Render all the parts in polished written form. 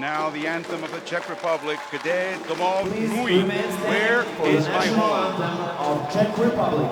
now the anthem of the Czech Republic, Kde domov můj, where is my home? Of Czech Republic.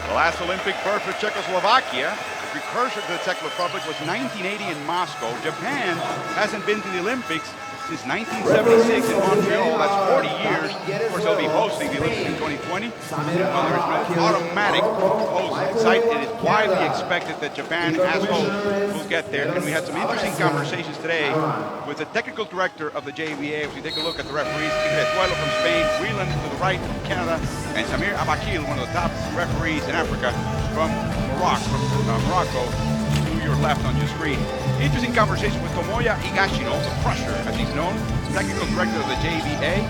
The last Olympic berth for Czechoslovakia, the precursor to the Czech Republic, was 1980 in Moscow. Japan hasn't been to the Olympics since 1976 in Montreal. That's 40 years. Of course, they'll be hosting the Olympics in 2020. Well, there's no automatic host site. It is widely expected that Japan, as host, will get there. And we had some interesting conversations today with the technical director of the JVA. As we take a look at the referees, Tigre from Spain, Whelan to the right from Canada, and Samir Abakil, one of the top referees in Africa, from Morocco, to your left on your screen. Interesting conversation with Tomoya Higashino, the Crusher, as he's known, technical director of the JVA.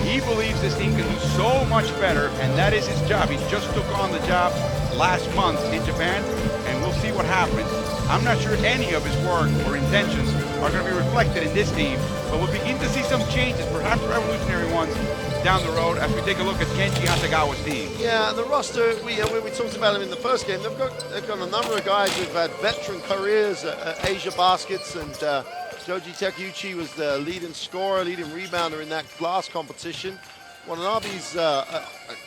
He believes this team can do so much better, and that is his job. He just took on the job last month in Japan, and we'll see what happens. I'm not sure any of his work or intentions are going to be reflected in this team, but we'll begin to see some changes, perhaps revolutionary ones, down the road as we take a look at Kenji Hasegawa's team. Yeah, and the roster, we talked about them in the first game. They've got a number of guys who've had veteran careers at Asia Baskets, and Joji Takeuchi was the leading scorer, leading rebounder in that glass competition. Watanabe's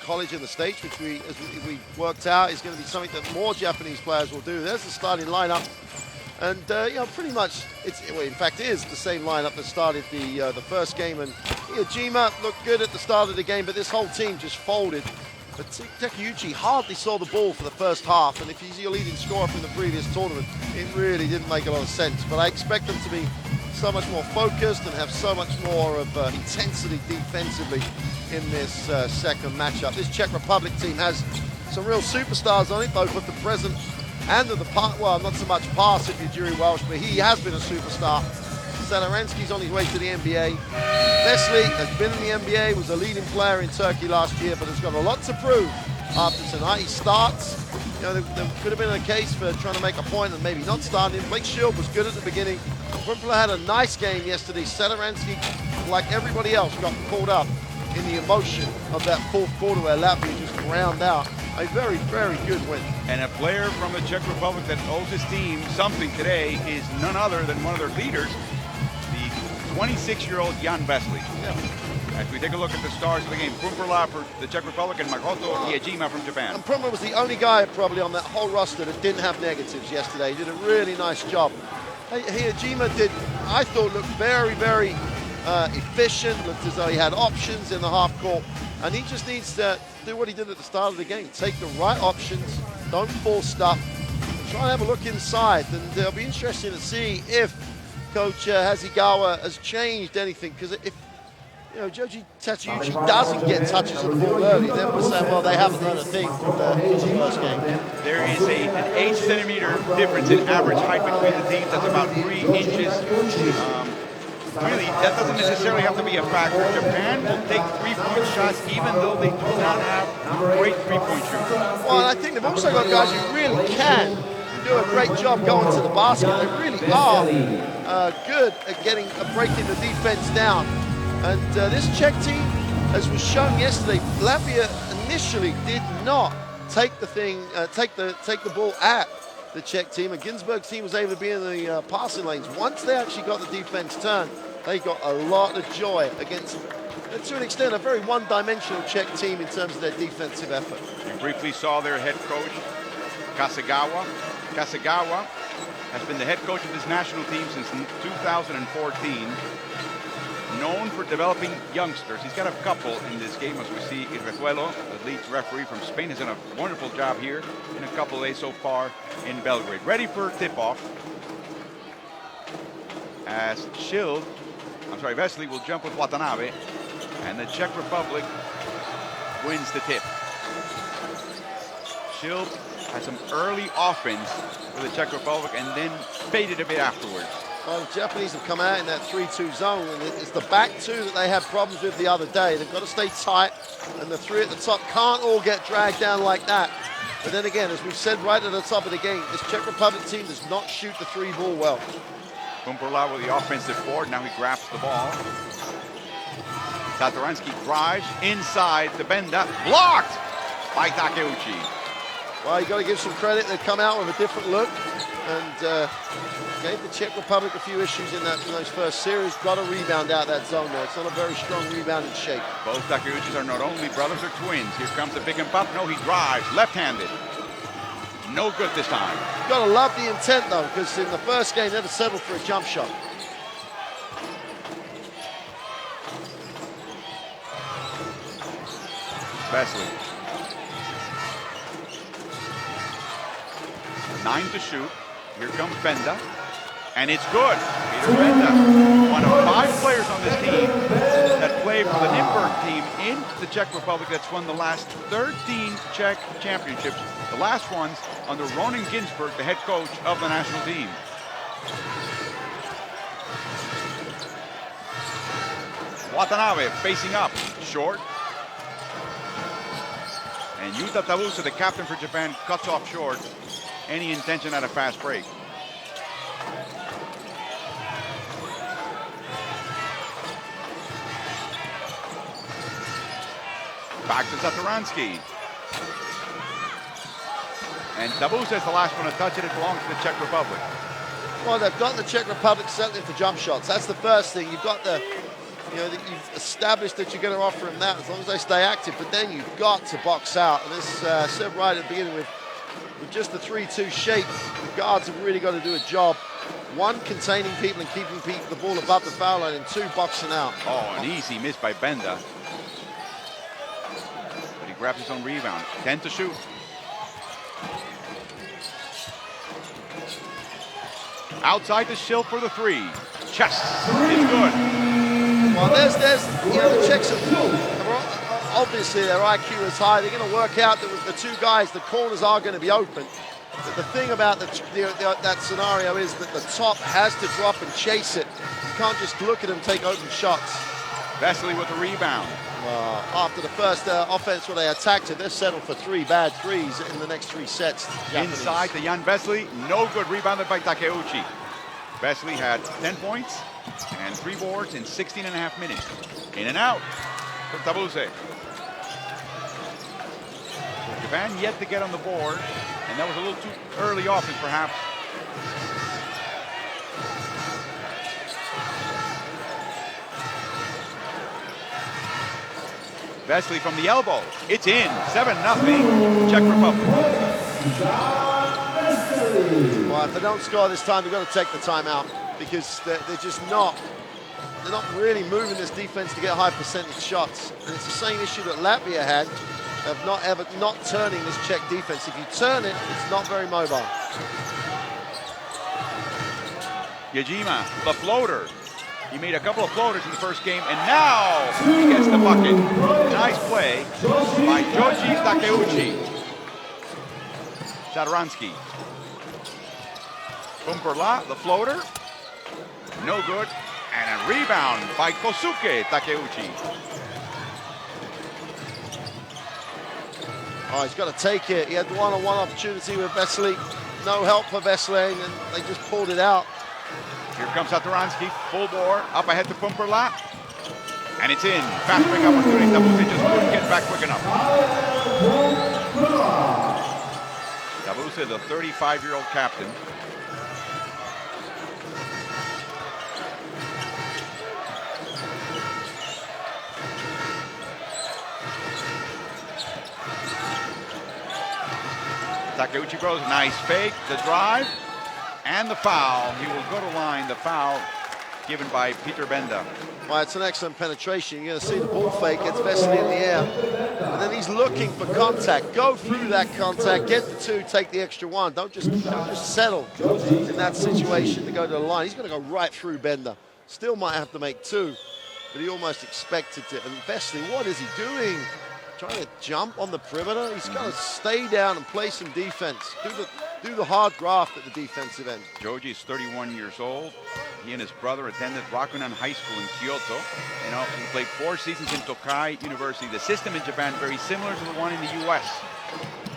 college in the States, which as we worked out, is going to be something that more Japanese players will do. There's the starting lineup. And pretty much, in fact, it is the same lineup that started the first game. And Iijima looked good at the start of the game, but this whole team just folded. But Takeuchi hardly saw the ball for the first half, and if he's your leading scorer from the previous tournament, it really didn't make a lot of sense. But I expect them to be so much more focused and have so much more of intensity defensively in this second matchup. This Czech Republic team has some real superstars on it, both of the present and of the past. Well, not so much past if you're Jiri Welsh, but he has been a superstar. Sederansky's on his way to the NBA. Vesely has been in the NBA, was a leading player in Turkey last year, but has got a lot to prove after tonight. He starts. There could have been a case for trying to make a point and maybe not starting. Blake Shield was good at the beginning. Wimpler had a nice game yesterday. Sederansky, like everybody else, got caught up in the emotion of that fourth quarter where Latvia just ground out a very, very good win. And a player from the Czech Republic that owes his team something today is none other than one of their leaders, the 26-year-old Jan Vesely. Yeah. As we take a look at the stars of the game, Prumpala for the Czech Republic and Makoto Iijima from Japan. And Prumpala was the only guy probably on that whole roster that didn't have negatives yesterday. He did a really nice job. Iijima did, I thought, looked very, very efficient, looked as though he had options in the half court, and he just needs to do what he did at the start of the game. Take the right options, don't force stuff, try and have a look inside, and it'll be interesting to see if Coach Hasegawa has changed anything, because if Joji Takeuchi doesn't get touches of the ball early, then we're saying, well, they haven't done a thing from the first game. There is an 8-centimeter difference in average height between the teams. That's about 3 inches. Really, that doesn't necessarily have to be a factor. Japan will take three-point shots even though they do not have great three-point shooters. Well, and I think they've also got guys who really can do a great job going to the basket. They really are good at breaking the defense down. And this Czech team, as was shown yesterday, Latvia initially did not take the ball at the Czech team, and Ginsberg's team was able to be in the passing lanes. Once they actually got the defense turned, they got a lot of joy against, to an extent, a very one-dimensional Czech team in terms of their defensive effort. You briefly saw their head coach, Hasegawa. Hasegawa has been the head coach of this national team since 2014. known for developing youngsters. He's got a couple in this game, as we see. Irrezuelo, the lead referee from Spain, has done a wonderful job here in a couple of days so far in Belgrade. Ready for tip-off. As Vesely will jump with Watanabe, and the Czech Republic wins the tip. Schild had some early offense for the Czech Republic and then faded a bit afterwards. Well, the Japanese have come out in that 3-2 zone, and it's the back two that they had problems with the other day. They've got to stay tight, and the three at the top can't all get dragged down like that. But then again, as we've said right at the top of the game, this Czech Republic team does not shoot the three ball well. Pumperla with the offensive board. Now he grabs the ball. Satoransky drives inside the Benda. Blocked by Takeuchi. Well, you got to give some credit. They've come out with a different look and gave the Czech Republic a few issues in those first series. Got to rebound out that zone there. It's not a very strong rebounding shape. Both Takeuchis are not only brothers or twins. Here comes the pick and pop. No, he drives left-handed. No good this time. You've got to love the intent, though, because in the first game, they never settled for a jump shot. Vesely. 9 to shoot. Here comes Benda. And it's good. Peter Benda, one of 5 players on this team that played for the Nymburk team in the Czech Republic that's won the last 13 Czech championships. The last ones under Ronan Ginsberg, the head coach of the national team. Watanabe facing up, short. And Yuta Tabuse, the captain for Japan, cuts off short any intention at a fast break. Back to Satoransky. And Tabuse is the last one to touch it. It belongs to the Czech Republic. Well, they've got the Czech Republic settling for jump shots. That's the first thing. You've got the, you've established that you're going to offer them that as long as they stay active. But then you've got to box out. And this said right at the beginning with just the 3-2 shape, the guards have really got to do a job. 1, containing people and keeping the ball above the foul line, and 2, boxing out. Oh, an easy miss by Benda. But he grabs his own rebound. 10 to shoot. Outside the Schild for the 3. Chest is good. Well, there's the Czechs are obviously their IQ is high. They're going to work out that with the 2 guys, the corners are going to be open. But the thing about that scenario is that the top has to drop and chase it. You can't just look at them take open shots. Vesely with the rebound. After the first offense where they attacked it, they've settled for 3 bad threes in the next 3 sets. Japanese. Inside to Jan Vesely, no good, rebounded by Takeuchi. Vesely had 10 points and 3 boards in 16.5 minutes. In and out for Tabuse. Japan yet to get on the board, and that was a little too early offense perhaps. Vesely from the elbow. It's in. 7-0 Czech Republic. Well, if they don't score this time, they've got to take the timeout because they're just not. They're not really moving this defense to get high percentage shots. And it's the same issue that Latvia had of not turning this Czech defense. If you turn it, it's not very mobile. Yajima, the floater. He made a couple of floaters in the first game, and now he gets the bucket. Nice play by Joji Takeuchi. Satoransky. Pumperla, the floater. No good. And a rebound by Kosuke Takeuchi. Oh, he's got to take it. He had the one-on-one opportunity with Vesely. No help for Vesely, and they just pulled it out. Here comes Satoransky, full bore, up ahead to Pumperla. And it's in. Fast break opportunity. Tabuse just couldn't get back quick enough. Tabuse, the 35-year-old captain. Takeuchi Bros, nice fake, the drive, and the foul. He will go to line, the foul given by Peter Benda. Well, it's an excellent penetration. You're going to see the ball fake, gets Vesely in the air. And then he's looking for contact. Go through that contact, get the 2, take the extra 1. Don't just settle in that situation to go to the line. He's going to go right through Benda. Still might have to make 2, but he almost expected it. And Vesely, what is he doing? Trying to jump on the perimeter? He's got to stay down and play some defense. Do the hard graft at the defensive end. Joji is 31 years old. He and his brother attended Rakunan High School in Kyoto. You know, he played 4 seasons in Tokai University. The system in Japan very similar to the one in the U.S.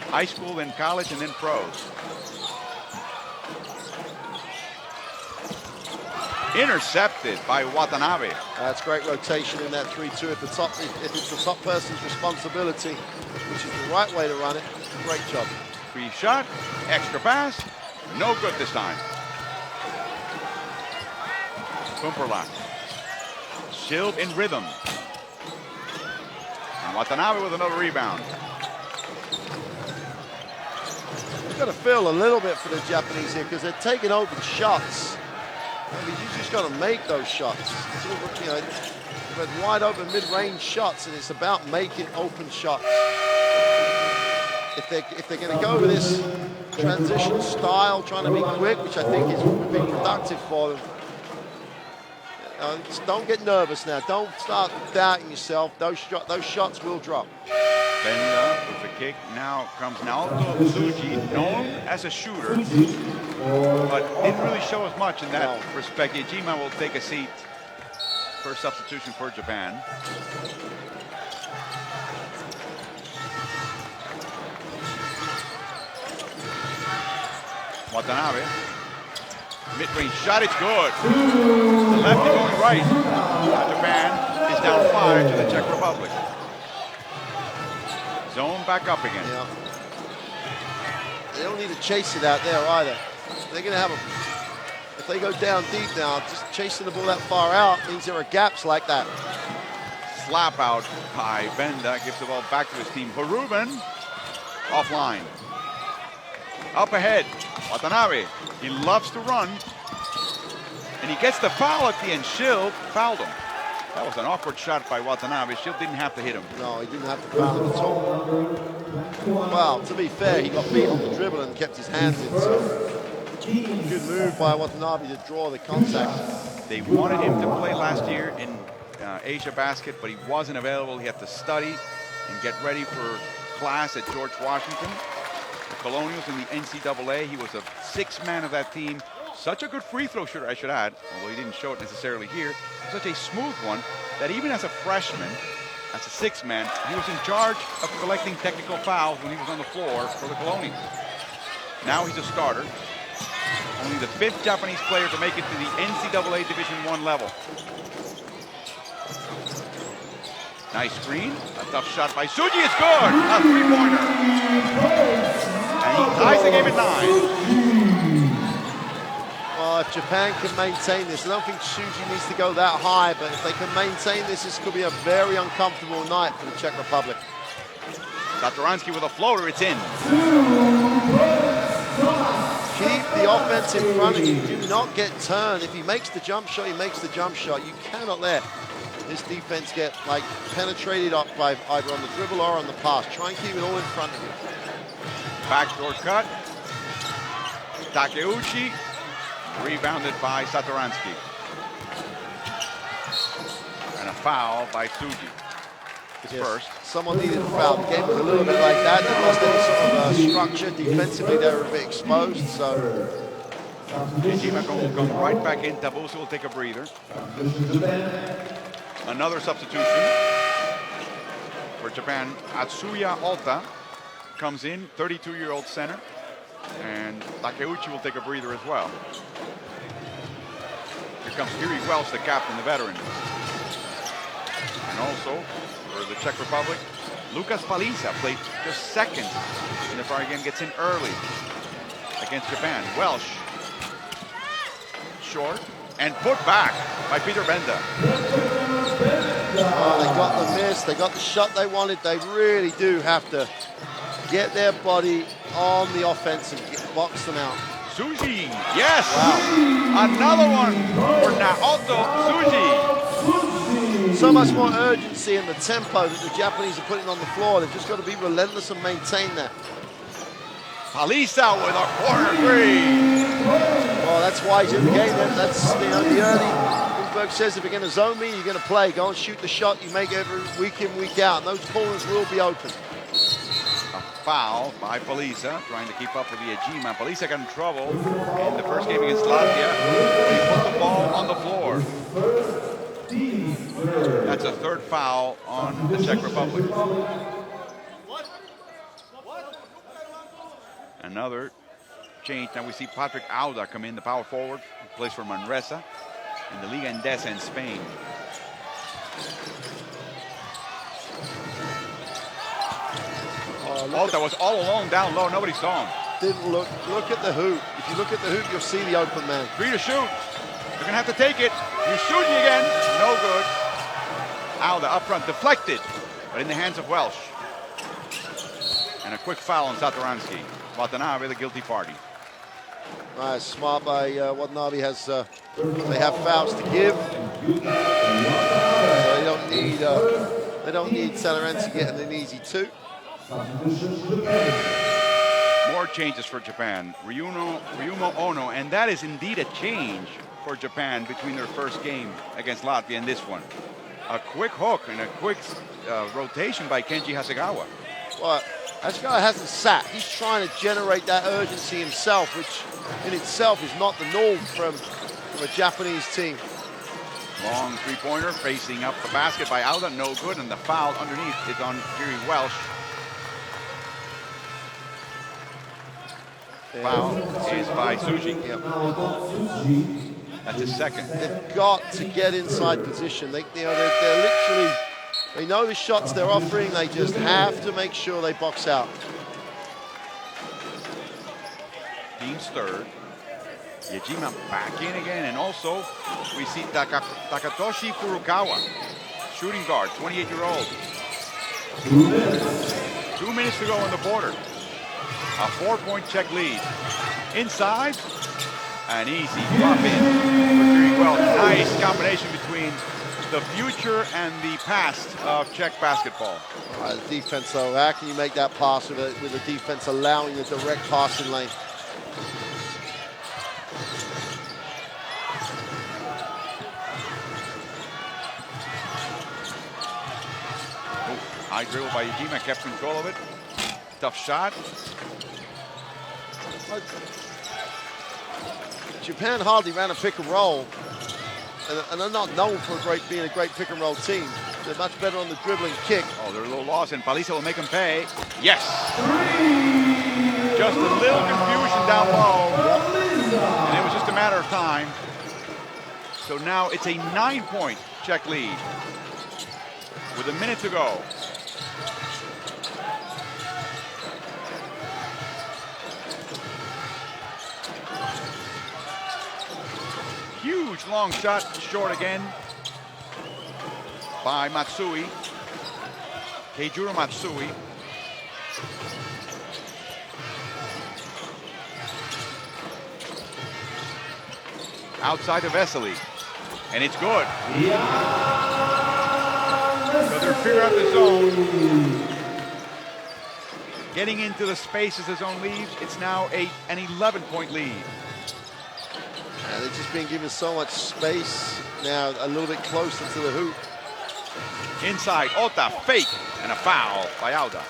High school, then college, and then pros. Intercepted by Watanabe. That's great rotation in that 3-2. If it's the top person's responsibility, which is the right way to run it, great job. Free shot, extra pass, no good this time. Kumperlach. Shield in rhythm. And Watanabe with another rebound. You've got to feel a little bit for the Japanese here because they're taking open shots. I mean, you just got to make those shots. You know, but wide open mid-range shots, and it's about making open shots. If they're going to go with this transition style, trying to be quick, which I think is would be productive for them. Just don't get nervous now. Don't start doubting yourself. Those shots will drop. Benda with the kick. Now comes Naoto Tsuji, known as a shooter, but didn't really show us much in that respect. Ejima will take a seat for substitution for Japan. Watanabe. Mid-range shot, it's good. The lefty going right. Japan is down 5 to the Czech Republic. Zone back up again. Yeah. They don't need to chase it out there either. They're going to have if they go down deep now, just chasing the ball that far out means there are gaps like that. Slap out by Benda, gives the ball back to his team. Verhoeven, offline. Up ahead, Watanabe. He loves to run. And he gets the foul at the end. Schild fouled him. That was an awkward shot by Watanabe. Schild didn't have to hit him. No, he didn't have to foul him at all. Well, to be fair, he got beat on the dribble and kept his hands in. So good move by Watanabe to draw the contact. They wanted him to play last year in Asia Basket, but he wasn't available. He had to study and get ready for class at George Washington. The Colonials in the NCAA. He was a 6th man of that team. Such a good free throw shooter, I should add, although he didn't show it necessarily here. Such a smooth one that even as a freshman, as a 6th man, he was in charge of collecting technical fouls when he was on the floor for the Colonials. Now he's a starter. Only the 5th Japanese player to make it to the NCAA Division I level. Nice screen, a tough shot by Tsuji, it's good, a 3-pointer. And he ties the game at 9. Well, if Japan can maintain this, I don't think Tsuji needs to go that high, but if they can maintain this, this could be a very uncomfortable night for the Czech Republic. Satoransky with a floater, it's in. Keep the offense in front of you. Do not get turned. If he makes the jump shot, he makes the jump shot. You cannot let this defense get like penetrated up by either on the dribble or on the pass. Try and keep it all in front of you. Backdoor cut. Takeuchi rebounded by Satoransky. And a foul by Tsuji. His first. Someone needed a foul. The game was a little bit like that. They lost any sort of structure. Defensively, they were a bit exposed. So Ejima will come right back in. Tabusa will take a breather. Another substitution for Japan. Atsuya Alta comes in, 32-year-old center. And Takeuchi will take a breather as well. Here comes Yuri Welch, the captain, the veteran. And also, for the Czech Republic, Lucas Paliza played just second in the far again, gets in early against Japan. Welsh, short, and put back by Peter Benda. Oh, they got the miss, they got the shot they wanted. They really do have to get their body on the offense and box them out. Tsuji, yes! Wow. Another one for Naoto Tsuji. So much more urgency in the tempo that the Japanese are putting on the floor. They've just got to be relentless and maintain that. Paliza with a corner three. Well, that's why he's in the game. That's the early. Lindbergh says if you're going to zone me, you're going to play. Go and shoot the shot you make every week in, week out. And those corners will be open. A foul by Paliza, trying to keep up with the Ejima. Paliza got in trouble in the first game against Latvia. He put the ball on the floor. That's a third foul on the Czech Republic. Another change. Now we see Patrick Auda come in, the power forward, plays for Manresa in the Liga Endesa in Spain. Auda was all alone down low. Nobody saw him. Didn't look. Look at the hoop. If you look at the hoop, you'll see the open man. Free to shoot. They're going to have to take it. He's shooting again. No good. Auda up front, deflected, but in the hands of Welsh. And a quick foul on Satoransky. Watanabe, the guilty party. Nice, smart by Watanabe. They have fouls to give, so they don't need Satoransky getting an easy two. More changes for Japan. Ryumo Ono, and that is indeed a change for Japan between their first game against Latvia and this one. A quick hook and a quick rotation by Kenji Hasegawa. Well, Hasegawa hasn't sat. He's trying to generate that urgency himself, which in itself is not the norm from a Japanese team. Long three-pointer facing up the basket by Auda, no good, and the foul underneath is on Jerry Welsh. Foul is by Tsuji. Yep. That's his second. They've got to get inside position. They're literally, they know the shots they're offering. They just have to make sure they box out. Team's third. Yajima back in again, and also we see Takatoshi Furukawa, shooting guard, 28-year-old. 2 minutes to go on the border. A 4-point Czech lead. Inside, an easy drop in for Jerry Welsh. Nice combination between the future and the past of Czech basketball. The defense, though, how can you make that pass with the defense allowing the direct passing lane? High dribble by Yajima, kept control of it. Tough shot. Japan hardly ran a pick and roll, and they're not known for being a great pick and roll team. They're much better on the dribbling kick. Oh, they're a little lost, and Paliza will make them pay. Yes! Just a little confusion down low, and it was just a matter of time. So now it's a 9-point Czech lead with a minute to go. Huge long shot, short again by Matsui. Keijuro Matsui. Outside of Vesely. And it's good. So they're figuring out the zone. Getting into the space as the zone leaves. It's now an 11-point lead. They've just been given so much space now, a little bit closer to the hoop. Inside, Ota, fake, and a foul by Auda.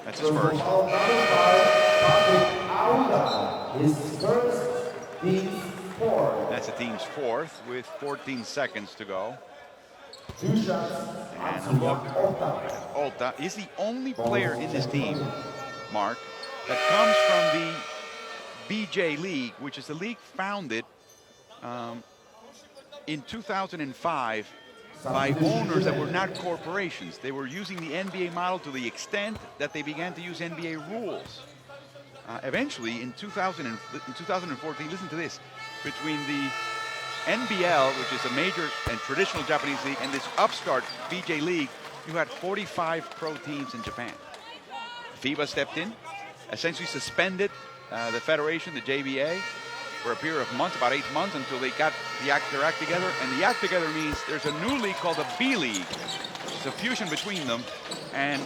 That's his first. That's the team's fourth with 14 seconds to go. And look, Ota is the only player in this team, Mark, that comes from the BJ League, which is a league founded in 2005 by owners that were not corporations. They were using the NBA model to the extent that they began to use NBA rules. Eventually, in 2014, listen to this, between the NBL, which is a major and traditional Japanese league, and this upstart BJ League, you had 45 pro teams in Japan. FIBA stepped in, essentially suspended the federation, the JBA, for a period of months, about 8 months, until they got their act together. And the act together means there's a new league called the B League. It's a fusion between them. And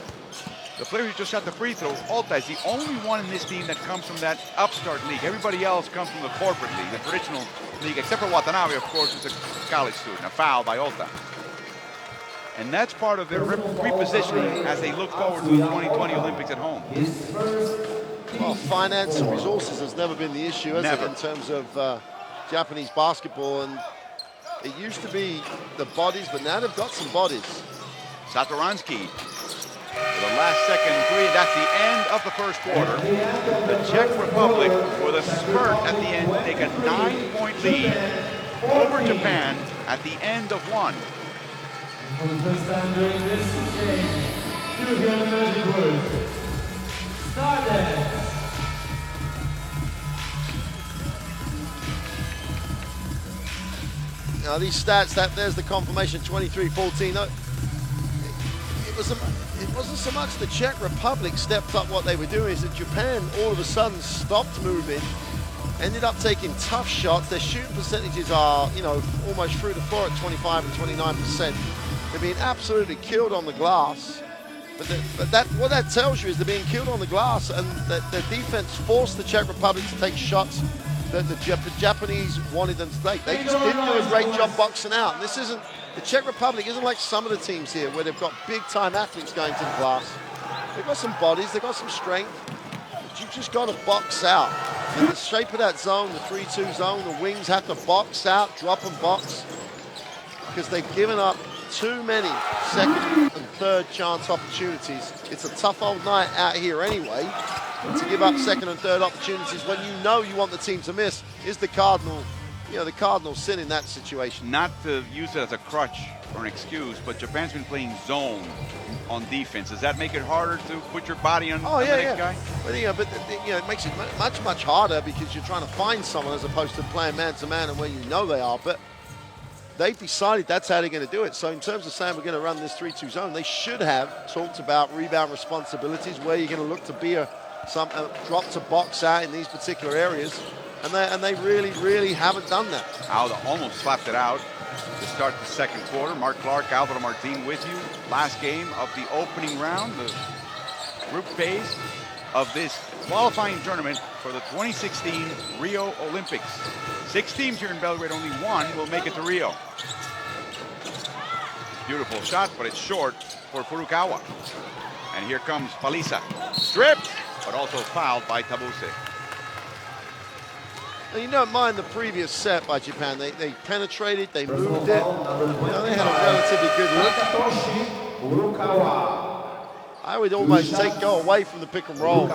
the player who just shot the free throw, Olta, is the only one in this team that comes from that upstart league. Everybody else comes from the corporate league, the traditional league, except for Watanabe, of course, who's a college student. A foul by Olta. And that's part of their repositioning as they look forward to the 2020 Olympics at home. Well, finance and resources has never been the issue, has it, in terms of Japanese basketball? And it used to be the bodies, but now they've got some bodies. Satoransky for the last second three. That's the end of the first quarter. The Czech Republic, with a spurt at the end, take a 9-point lead over Japan at the end of one. For the first time during this game, European Magic Words. Started. Now these stats, there's the confirmation, 23-14. It wasn't so much the Czech Republic stepped up what they were doing, is that Japan all of a sudden stopped moving, ended up taking tough shots. Their shooting percentages are, you know, almost through the floor at 25 and 29%. They're being absolutely killed on the glass. But what that tells you is they're being killed on the glass, and that the defense forced the Czech Republic to take shots that the Japanese wanted them to take. They just didn't do a great job boxing out. And this isn't, the Czech Republic isn't like some of the teams here where they've got big-time athletes going to the glass. They've got some bodies, they've got some strength, but you've just got to box out. In the shape of that zone, the 3-2 zone, the wings have to box out, drop and box, because they've given up too many second and third chance opportunities. It's a tough old night out here anyway. To give up second and third opportunities when you know you want the team to miss is the cardinal sin in that situation. Not to use it as a crutch or an excuse, but Japan's been playing zone on defense. Does that make it harder to put your body on, the next guy? But it makes it much harder because you're trying to find someone as opposed to playing man-to-man and where you know they are. But they've decided that's how they're going to do it. So in terms of saying we're going to run this 3-2 zone, they should have talked about rebound responsibilities, where you're going to look to be some drop to box out in these particular areas, and they really haven't done that. Aldo almost slapped it out to start the second quarter. Mark Clark, Alvaro Martin with you. Last game of the opening round, the group phase of this qualifying tournament for the 2016 Rio Olympics. 6 teams here in Belgrade, only one will make it to Rio. Beautiful shot, but it's short for Furukawa. And here comes Paliza. Stripped, but also fouled by Tabuse. And you don't mind the previous set by Japan. They penetrated, they moved it. They had a relatively good look. I would almost go away from the pick and roll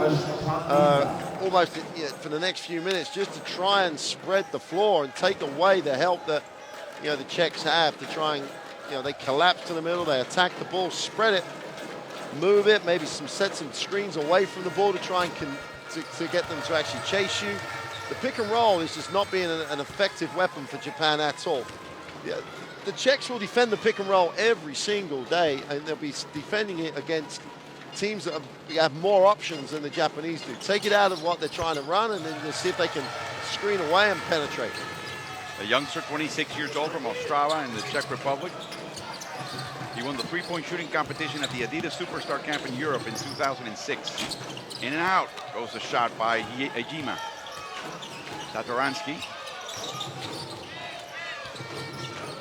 almost for the next few minutes, just to try and spread the floor and take away the help that the Czechs have to try and they collapse to the middle, they attack the ball, spread it, move it, maybe set some screens away from the ball to try and to get them to actually chase you. The pick and roll is just not being an effective weapon for Japan at all. The Czechs will defend the pick and roll every single day, and they'll be defending it against teams that have more options than the Japanese do. Take it out of what they're trying to run, and then they'll see if they can screen away and penetrate. A youngster, 26 years old, from Ostrava in the Czech Republic. He won the three-point shooting competition at the Adidas Superstar Camp in Europe in 2006. In and out goes the shot by Ejima. Satoransky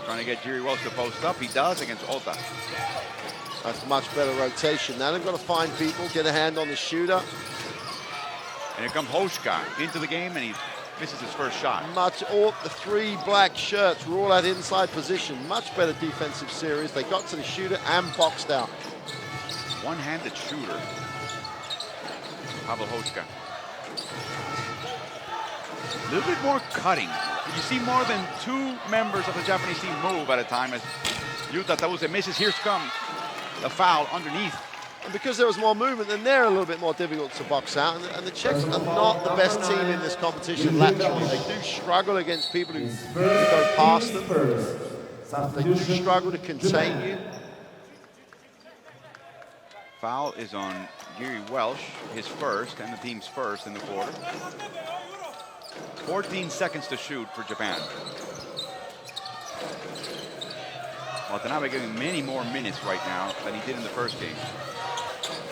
trying to get Jerry Wells to post up. He does against Olta. That's much better rotation. Now they've got to find people, get a hand on the shooter. And here comes Hoshka into the game, and he misses his first shot. All the 3 black shirts were all at inside position. Much better defensive series. They got to the shooter and boxed out. One-handed shooter. Pavel Hoshka. A little bit more cutting. You see more than 2 members of the Japanese team move at a time as Yuta Tabuse misses. Here comes the foul underneath. And because there was more movement, then they're a little bit more difficult to box out. And the Czechs are not the best team in this competition laterally. They do struggle against people who go past them. They do struggle to contain you. Foul is on Gary Welsh, his first and the team's first in the quarter. 14 seconds to shoot for Japan. Watanabe getting many more minutes right now than he did in the first game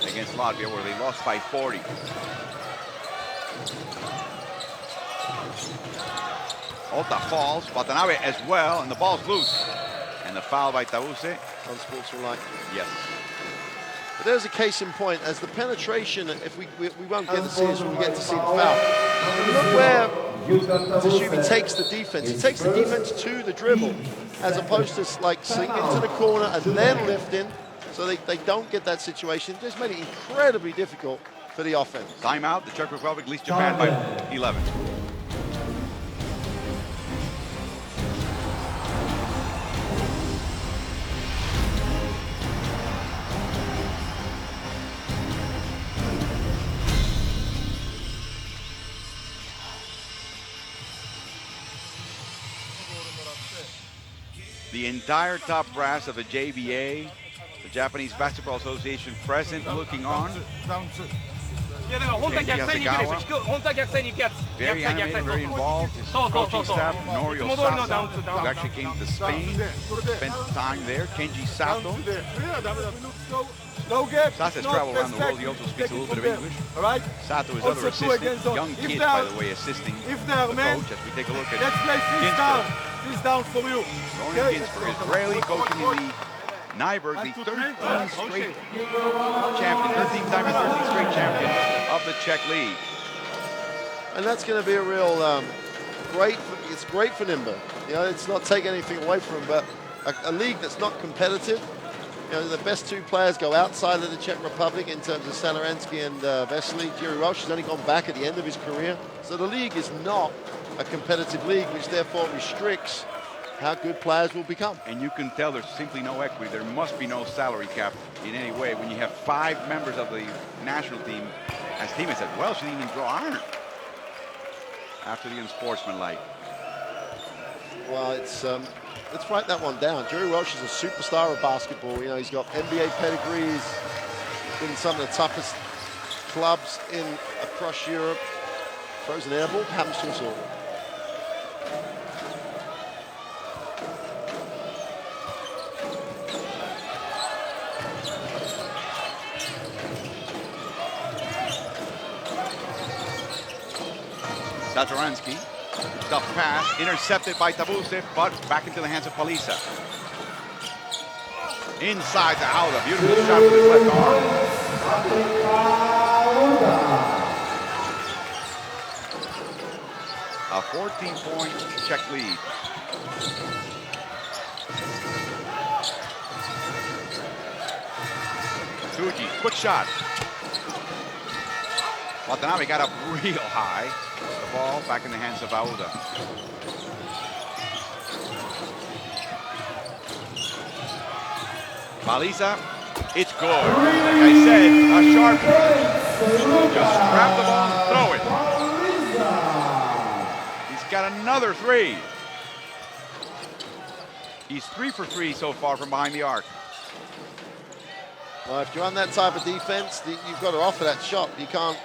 against Latvia, where they lost by 40. Ota falls, Watanabe as well, and the ball's loose. And the foul by Tause. Unsportsmanlike. Yes. But there's a case in point, as the penetration, if we won't get to see this when we get to see the foul. And look where Tashumi takes the defense. He takes the defense to the dribble, as opposed to like sinking into the corner and then lifting, so they don't get that situation. Just made it incredibly difficult for the offense. Timeout, the Czech Republic leads Japan by 11. The entire top brass of the JBA, the Japanese Basketball Association, present, looking on. Kenji Hasegawa, very animated, very involved. His coaching staff, Norio Sasa, who actually came to Spain, spent time there. Kenji Sato. Sasa has traveled around the world. He also speaks a little bit of English. Sato is other assistant, young kid, by the way, assisting the coach as we take a look at Ginsberg. He's down for you. Ronan Ginsberg, Israeli, coaching in the Nyberg, the 13th straight champion, 13th time and 13th straight champion of the Czech League. And that's going to be a real it's great for Nimba. You know, it's not taking anything away from him, but a league that's not competitive. You know, the best two players go outside of the Czech Republic in terms of Stanoransky and Vesely. Jerry Welsh has only gone back at the end of his career. So the league is not a competitive league, which therefore restricts how good players will become. And you can tell there's simply no equity. There must be no salary cap in any way. When you have 5 members of the national team as teammates, said, well, she didn't even draw iron after the unsportsmanlike. Well, let's write that one down. Jerry Welsh is a superstar of basketball. You know, he's got NBA pedigrees in some of the toughest clubs across Europe. Throws an air ball, happens to us all. Satoransky, tough pass, intercepted by Tabuse, but back into the hands of Palisa. Inside the Auda, beautiful shot with his left arm. A 14-point Czech lead. Tsuji, quick shot. Watanabe got up real high. The ball back in the hands of Auda. Palisa, it's good. Like I said, a sharp one. Just grab the ball and throw it. He's got another 3. He's 3 for 3 so far from behind the arc. Well, if you're on that type of defense, you've got to offer that shot. You can't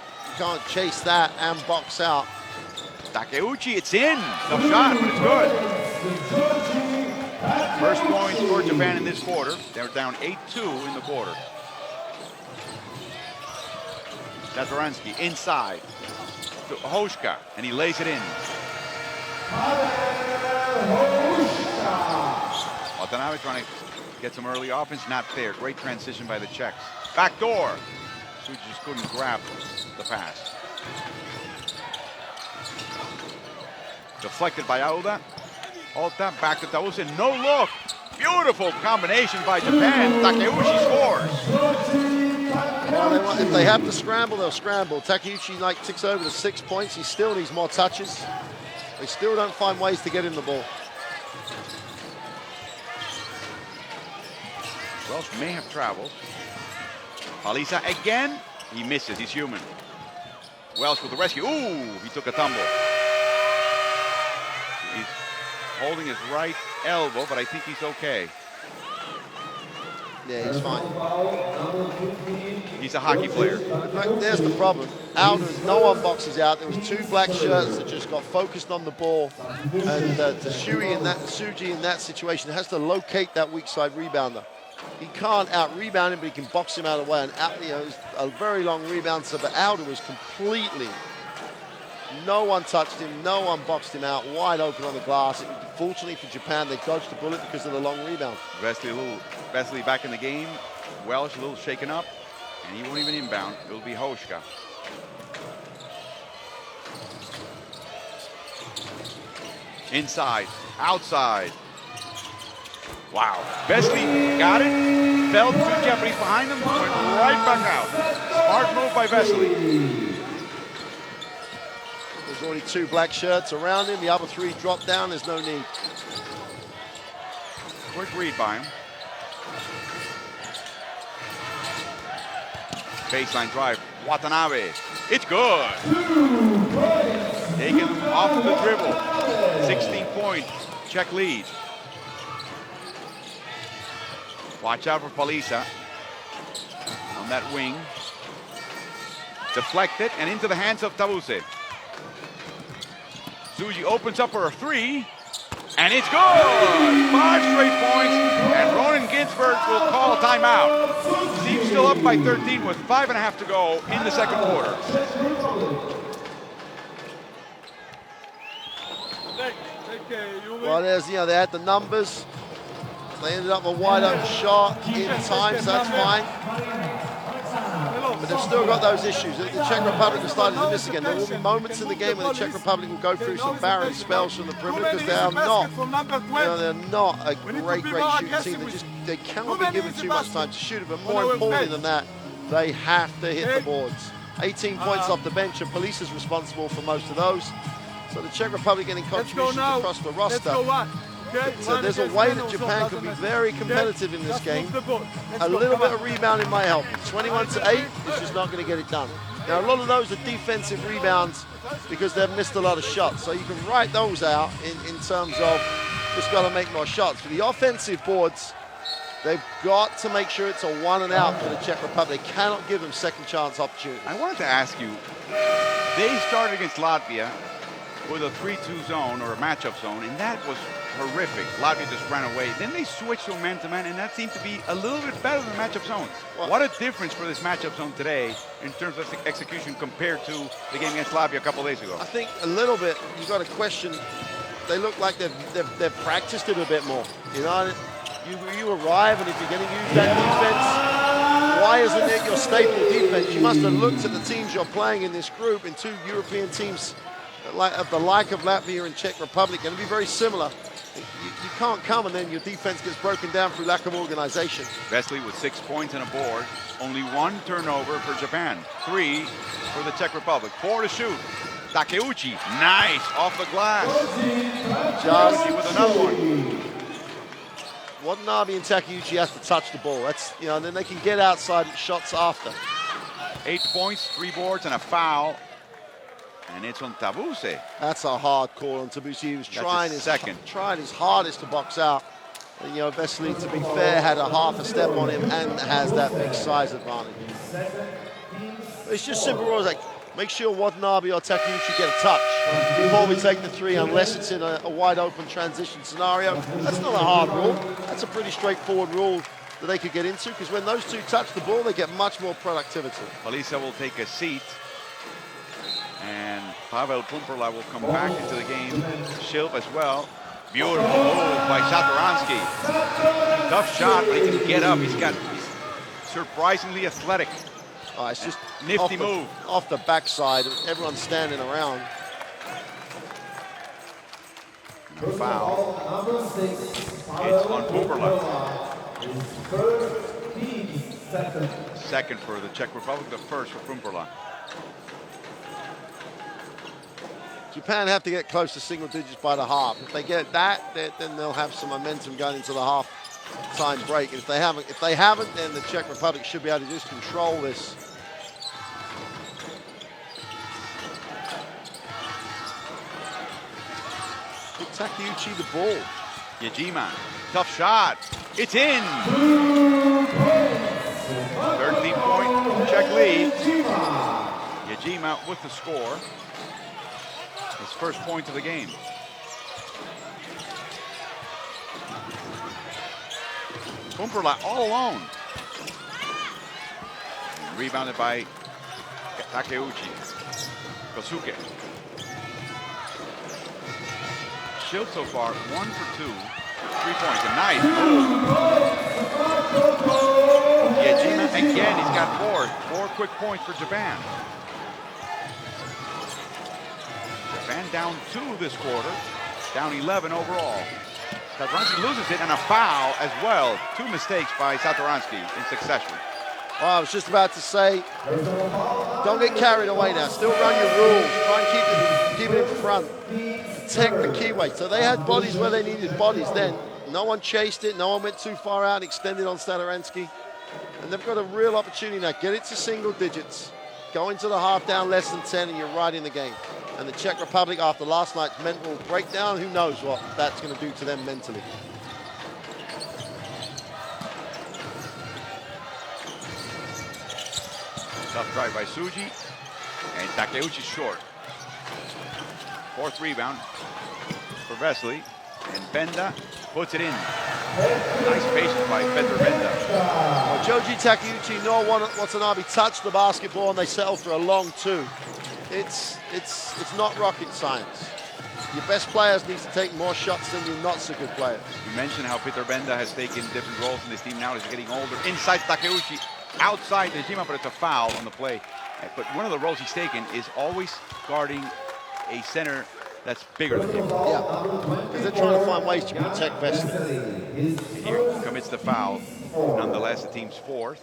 chase that and box out. Takeuchi, it's in. Tough shot, but it's good. First points for Japan in this quarter. They're down 8-2 in the quarter. Satoransky inside to Hoshka, and he lays it in. Watanabe trying to get some early offense, not there. Great transition by the Czechs. Back door. Tsuji just couldn't grab the pass. Deflected by Auda. Ota back to Tause. No look. Beautiful combination by Japan. Takeuchi scores. Well, if they have to scramble, they'll scramble. Takeuchi ticks over to 6 points. He still needs more touches. They still don't find ways to get him the ball. Welsh may have traveled. Palisa again. He misses. He's human. Welsh with the rescue. Ooh, he took a tumble. He's holding his right elbow, but I think he's okay. Yeah, he's fine. He's a hockey player. Look, there's the problem. Alder, no one boxes out. There was 2 black shirts that just got focused on the ball. And Suji in that situation has to locate that weak side rebounder. He can't out-rebound him, but he can box him out of the way. And it was a very long rebound, so but Alder was completely... No one touched him, no one boxed him out, wide open on the glass. Fortunately for Japan, they dodged the bullet because of the long rebound. Vesely back in the game. Welsh a little shaken up, and he won't even inbound. It'll be Hoshka. Inside, outside. Wow. Vesely got it, fell to Japanese behind him, went right back out. Smart move by Vesely. There's already 2 black shirts around him. The other 3 drop down. There's no need. Quick read by him. Baseline drive. Watanabe. It's good. Taken off the dribble. 16-point Czech lead. Watch out for Palisa on that wing. Deflected and into the hands of Tabuse. Suji opens up for a 3, and it's good! 5 straight points, and Ronan Ginsberg will call a timeout. Team still up by 13 with 5.5 to go in the second quarter. Well, there's, they had the numbers. They ended up a wide open shot in time, so that's fine. But they've still got those issues. The Czech Republic has started to miss again. There will be moments in the game when the Czech Republic will go through some barren spells from the perimeter because they are not, they're not a great shooting team. They cannot be given too much time to shoot it. But more importantly than that, they have to hit the boards. 18 points off the bench, and Police is responsible for most of those. So the Czech Republic getting contributions across the roster. So there's a way that Japan can be very competitive in this game. A little bit of rebounding might help. 21-8 is just not going to get it done. Now, a lot of those are defensive rebounds because they've missed a lot of shots. So you can write those out in terms of just got to make more shots. For the offensive boards, they've got to make sure it's a 1 and out for the Czech Republic. They cannot give them second chance opportunities. I wanted to ask you, they started against Latvia with a 3-2 zone or a matchup zone, and that was horrific. Latvia just ran away. Then they switched to man-to-man, and that seemed to be a little bit better than matchup zone. Well, what a difference for this matchup zone today in terms of execution compared to the game against Latvia a couple days ago. I think a little bit, you got to question, they look like they've practiced it a bit more. You know, you arrive, and if you're going to use that defense, why isn't it your staple defense? You must have looked at the teams you're playing in this group, in 2 European teams of the like of Latvia and Czech Republic, going to be very similar. You can't come and then your defense gets broken down through lack of organization. Vesely with 6 points and a board. Only 1 turnover for Japan. 3 for the Czech Republic. 4 to shoot. Takeuchi, nice, off the glass. Just with another one. Watanabe and Takeuchi have to touch the ball. That's, and then they can get outside shots after. 8 points, 3 boards, and a foul. And it's on Tabuse. That's a hard call on Tabuse. He was trying his hardest to box out. And, Vesely, to be fair, had a half a step on him and has that big size advantage. It's just simple rules like make sure Watanabe or Takeuchi get a touch before we take the 3, unless it's in a wide open transition scenario. That's not a hard rule. That's a pretty straightforward rule that they could get into, because when those 2 touch the ball, they get much more productivity. Palisa will take a seat. And Pavel Pumperla will come back into the game. Shilp as well. Beautiful move by Satoransky. Tough shot, but he can get up. He's surprisingly athletic. Oh, it's just nifty move. Off the backside. Everyone's standing around. And a foul. It's on Pumperla. Second for the Czech Republic, the first for Pumperla. Japan have to get close to single digits by the half. If they get that, then they'll have some momentum going into the half-time break. And if they haven't, then the Czech Republic should be able to just control this. Give Takeuchi the ball. Yajima, tough shot. It's in. Yejima with the score. His first point of the game. Kumperla all alone. Rebounded by Takeuchi. Kosuke. Shield so far, 1 for 2. 3 points. A nice move. Yejima again, he's got 4. 4 quick points for Japan. Japan down 2 this quarter. Down 11 overall. Satoransky loses it, and a foul as well. 2 mistakes by Satoransky in succession. Well, I was just about to say, don't get carried away now. Still run your rules. Try and keep it in front. Protect the keyway. So they had bodies where they needed bodies then. No one chased it. No one went too far out and extended on Satoransky. And they've got a real opportunity now. Get it to single digits. Go into the half down less than 10 and you're right in the game. And the Czech Republic, after last night's mental breakdown, who knows what that's going to do to them mentally. Tough drive by Suji, and Takeuchi short. 4th rebound for Vesely, and Benda puts it in. Nice patience by Peter Benda. Well, Joji Takeuchi nor Watanabe touched the basketball, and they settled for a long 2. It's not rocket science. Your best players need to take more shots than your not so good players. You mentioned how Peter Benda has taken different roles in this team now as he's getting older. Inside Takeuchi, outside Yejima, but it's a foul on the play. But one of the roles he's taken is always guarding a center that's bigger than him. Yeah, because they're trying to find ways to protect Vesely. Here commits the foul. Nonetheless, the team's 4th.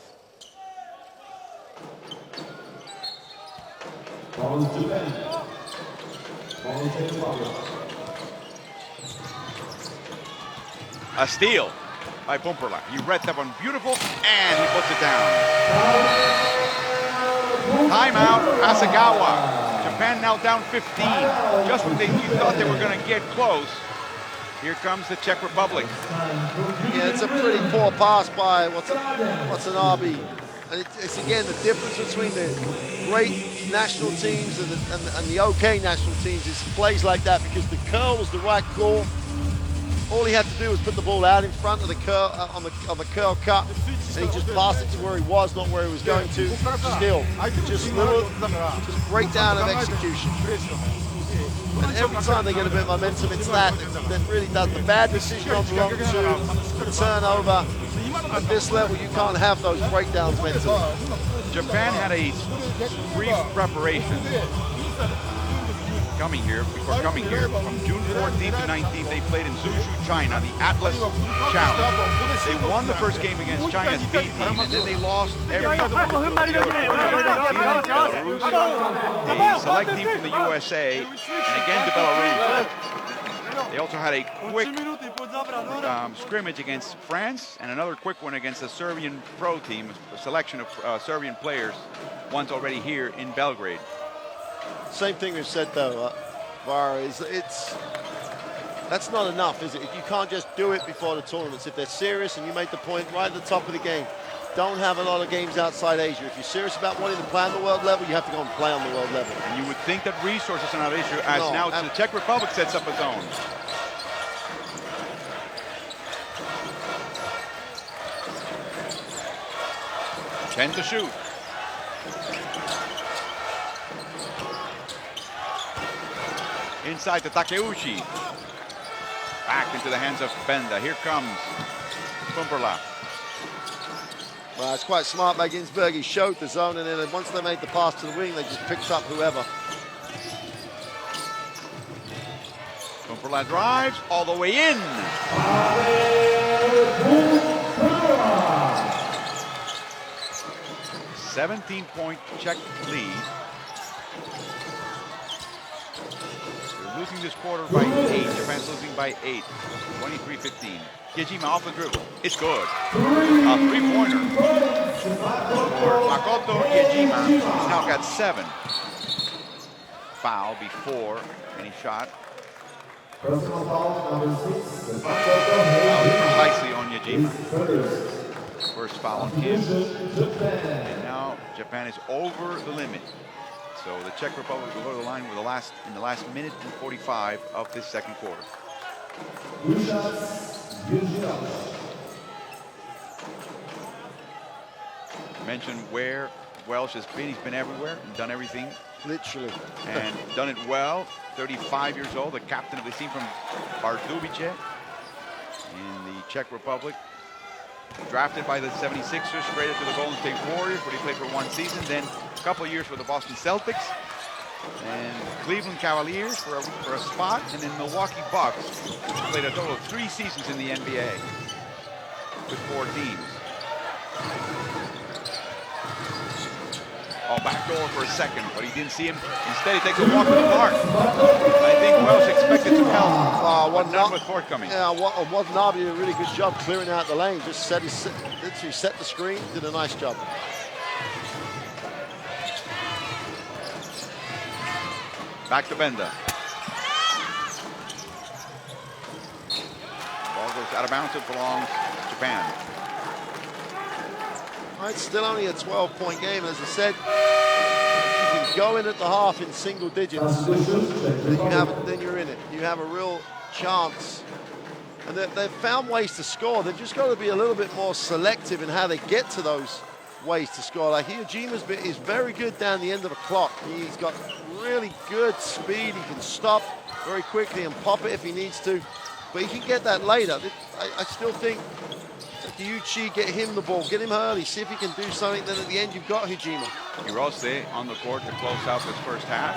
A steal by Pumperla. He read that one beautiful, and he puts it down. Timeout, Asagawa. Japan now down 15. Just when you thought they were going to get close, here comes the Czech Republic. Yeah, it's a pretty poor pass by Watanabe. And it's again the difference between the great national teams and the okay national teams is plays like that, because the curl was the right call. All he had to do was put the ball out in front of the curl on the curl cut, and he just passed it to where he was, not where he was going to. Still, just breakdown of execution. And every time they get a bit of momentum, it's that really does the bad decision on the long 2, the turnover. At this level, you can't have those breakdowns mentally. Japan had a brief preparation before coming here. From June 14th to 19th, they played in Zhuzhou, China, the Atlas Challenge. They won the first game against China's B team, and then they lost every other the select team from the USA, and again to Belarus. They also had a quick scrimmage against France and another quick one against the Serbian pro team, a selection of Serbian players, one's already here in Belgrade. Same thing we've said though, Vara, that's not enough, is it? If you can't just do it before the tournaments, if they're serious, and you made the point right at the top of the game, don't have a lot of games outside Asia. If you're serious about wanting to play on the world level, you have to go and play on the world level. And you would think that resources are not an issue, as now the Czech Republic sets up its own. Ten to shoot. Inside to Takeuchi. Back into the hands of Benda. Here comes Pumperla. Well, it's quite smart by Ginsberg. He showed the zone, and then once they made the pass to the wing, they just picked up whoever. Pumperla drives all the way in. 17-point Czech lead. They're losing this quarter by 8. Japan's losing by 8. 23-15. Yejima off the dribble. It's good. A three-pointer for Makoto Yejima. He's now got 7. Foul before any shot. Foul precisely on Yejima. First foul on him. And now Japan is over the limit. So the Czech Republic will go to the line with in the last minute and 45 of this second quarter. Mentioned where Welsh has been. He's been everywhere and done everything. Literally. And done it well. 35 years old, the captain of the team from Pardubice in the Czech Republic. Drafted by the 76ers, traded to the Golden State Warriors, where he played for 1 season. Then a couple of years for the Boston Celtics. And Cleveland Cavaliers for a spot. And then Milwaukee Bucks. Played a total of 3 seasons in the NBA with 4 teams. Oh, back door for a second, but he didn't see him. Instead, he takes a walk to the mark. I think Welsh expected some help, but none was forthcoming. Yeah, Watanabe did a really good job clearing out the lane. Just literally set the screen, did a nice job. Back to Benda. Ball goes out of bounds. It belongs to Japan. It's still only a 12-point game. As I said, if you can go in at the half in single digits, then you're in it. You have a real chance. And they've found ways to score. They've just got to be a little bit more selective in how they get to those ways to score. Like Hirojima's is very good down the end of the clock. He's got really good speed. He can stop very quickly and pop it if he needs to. But he can get that later. I still think Takeuchi, get him the ball, get him early, see if he can do something. Then at the end, you've got Hijima. Hirose on the court to close out this first half.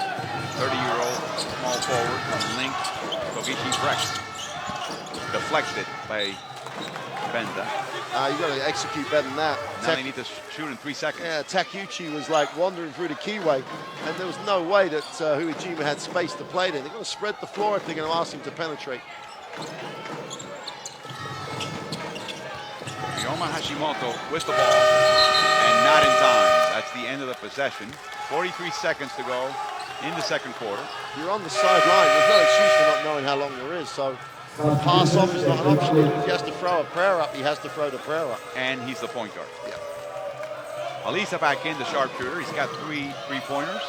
30-year-old small forward from Link Kogichi Brecht. Deflected by Benda. You've got to execute better than that. Now they need to shoot in 3 seconds. Yeah, Takeuchi was like wandering through the keyway, and there was no way that Hijima had space to play there. They've got to spread the floor if they're going to ask him to penetrate. Ryoma Hashimoto with the ball, and not in time. That's the end of the possession. 43 seconds to go in the second quarter. You're on the sideline. There's no excuse for not knowing how long there is. So pass off is not an option. If he has to throw a prayer up, he has to throw the prayer up. And he's the point guard. Yeah. Alisa back in, the sharpshooter. He's got 3 3-pointers.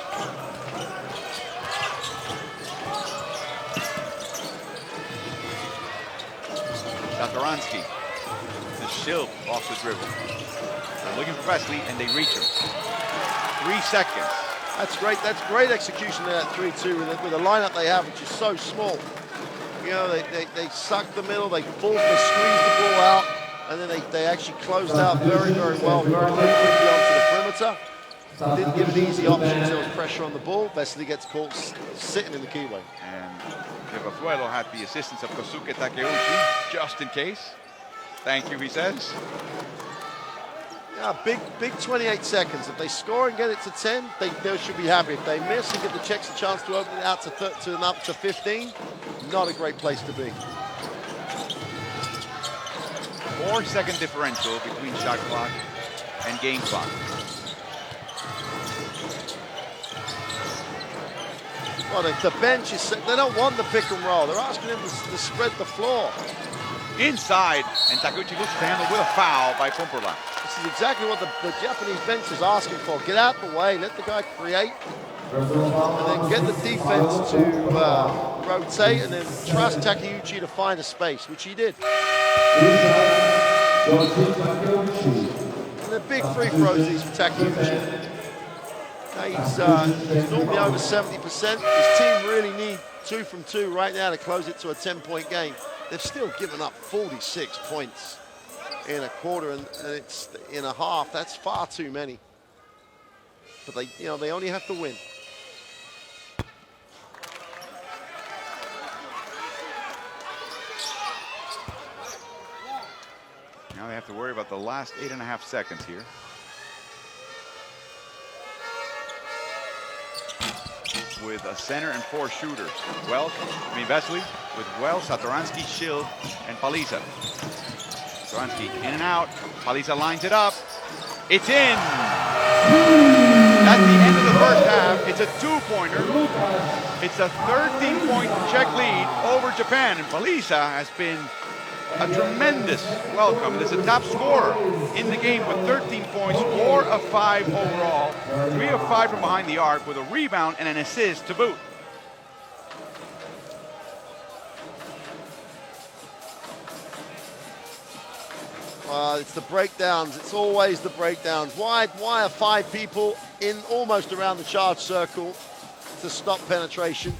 Satoransky. The shield off the dribble. They're looking for Presley, and they reach him. 3 seconds. That's great. That's great execution of that 3-2 with the lineup they have, which is so small. You know, they suck the middle, they squeeze the ball out, and then they actually closed out very, very well, very, very quickly onto the perimeter. Didn't give an easy option, so there was pressure on the ball. Vesely gets caught sitting in the keyway. And Kevafuelo had the assistance of Kosuke Takeuchi, just in case. Thank you, he says. Yeah, big 28 seconds. If they score and get it to 10, they should be happy. If they miss and give the Czechs a chance to open it out to 15, not a great place to be. 4-second differential between shot clock and game clock. Well, the bench is, they don't want the pick and roll. They're asking them to spread the floor. Inside, and Takeuchi looks to handle with a foul by Pumperla. This is exactly what the Japanese bench is asking for. Get out the way, let the guy create, and then get the defense to rotate, and then trust Takeuchi to find a space, which he did. And the big free throws these for Takeuchi. He's normally over 70%. His team really need 2 from 2 right now to close it to a 10-point game. They've still given up 46 points in a quarter, and it's in a half. That's far too many. But they only have to win. Now they have to worry about the last 8.5 seconds here. With a center and 4 shooters. Vesely with Wells, Satoransky, Schild, and Paliza. Satoransky in and out. Paliza lines it up. It's in! That's the end of the first half. It's a 2-pointer. It's a 13-point Czech lead over Japan. And Paliza has been a tremendous welcome. There's a top scorer in the game with 13 points, 4 of 5 overall, 3 of 5 from behind the arc with a rebound and an assist to boot. It's the breakdowns. It's always the breakdowns. Why are 5 people in almost around the charge circle to stop penetration?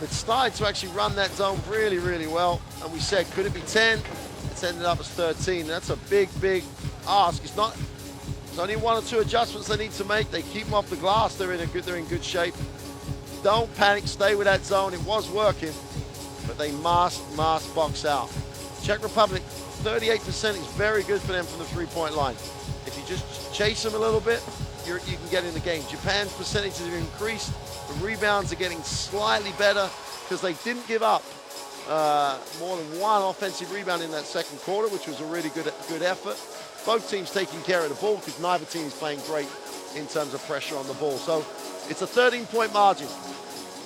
It started to actually run that zone really, really well. And we said, could it be 10? It's ended up as 13. That's a big, big ask. It's not. There's only 1 or 2 adjustments they need to make. They keep them off the glass. They're in good shape. Don't panic. Stay with that zone. It was working, but they must box out. Czech Republic, 38% is very good for them from the 3-point line. If you just chase them a little bit, you can get in the game. Japan's percentages have increased. The rebounds are getting slightly better because they didn't give up more than 1 offensive rebound in that second quarter, which was a really good effort. Both teams taking care of the ball because neither team is playing great in terms of pressure on the ball. So it's a 13-point margin.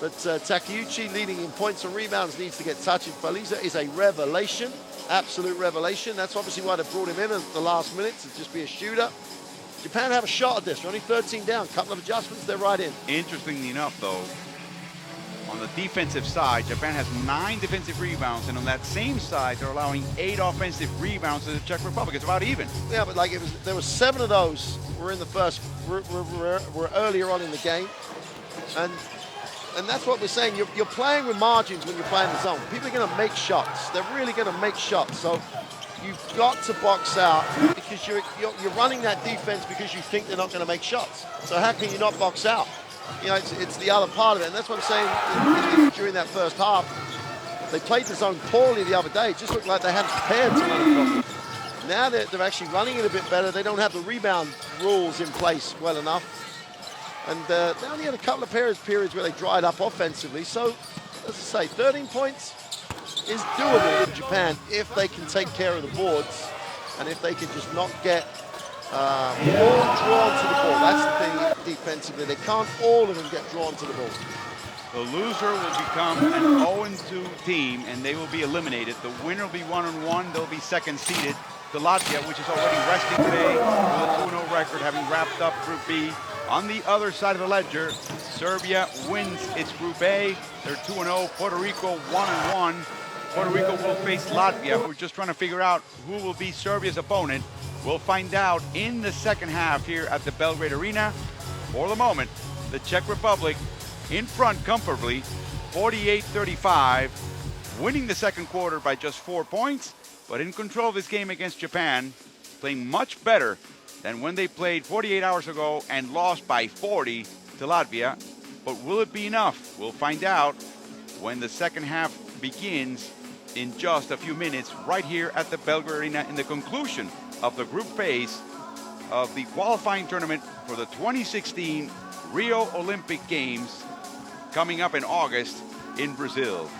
But Takeuchi, leading in points and rebounds, needs to get touched. Feliza is a revelation, absolute revelation. That's obviously why they brought him in at the last minute, to just be a shooter. Japan have a shot at this. They're only 13 down. Couple of adjustments, they're right in. Interestingly enough, though, on the defensive side, Japan has 9 defensive rebounds, and on that same side, they're allowing 8 offensive rebounds to the Czech Republic. It's about even. Yeah, but like there were 7 of those were in the first, were earlier on in the game, and that's what we're saying. You're playing with margins when you're playing the zone. People are going to make shots. They're really going to make shots. So you've got to box out because you're running that defense because you think they're not going to make shots. So how can you not box out? You know, it's the other part of it, and that's what I'm saying. During that first half, they played the zone poorly the other day. It just looked like they hadn't prepared to run across it. Now they're actually running it a bit better. They don't have the rebound rules in place well enough. And they only had a couple of periods where they dried up offensively. So, as I say, 13 points is doable for Japan if they can take care of the boards and if they can just not get all drawn to the ball. That's the thing defensively. They can't all of them get drawn to the ball. The loser will become an 0-2 team, and they will be eliminated. The winner will be 1-1. They'll be second seeded to Latvia, which is already resting today with a 2-0 record, having wrapped up Group B. On the other side of the ledger, Serbia wins its Group A. They're 2-0. Puerto Rico 1-1. Puerto Rico will face Latvia. We're just trying to figure out who will be Serbia's opponent. We'll find out in the second half here at the Belgrade Arena. For the moment, the Czech Republic in front comfortably, 48-35, winning the second quarter by just 4 points, but in control of this game against Japan, playing much better than when they played 48 hours ago and lost by 40 to Latvia. But will it be enough? We'll find out when the second half begins in just a few minutes right here at the Belgrade Arena in the conclusion of the group phase of the qualifying tournament for the 2016 Rio Olympic Games coming up in August in Brazil.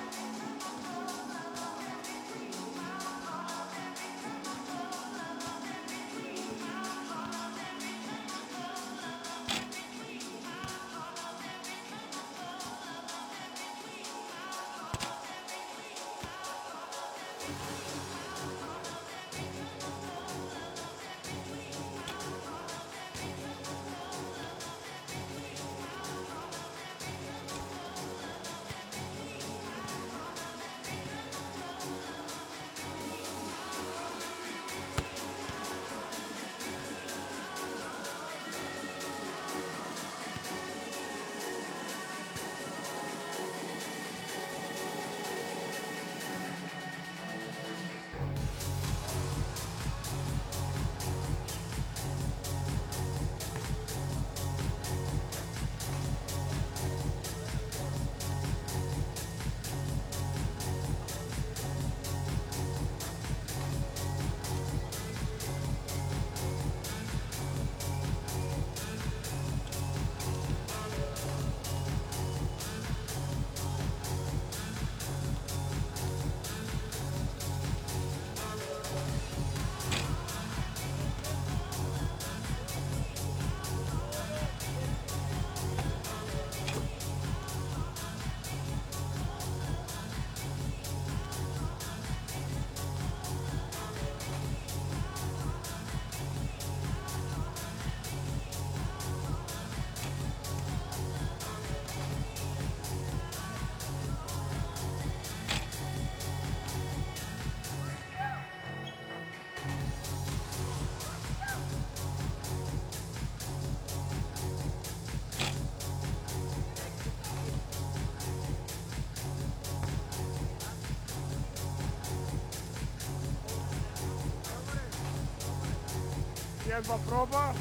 Jedva proba.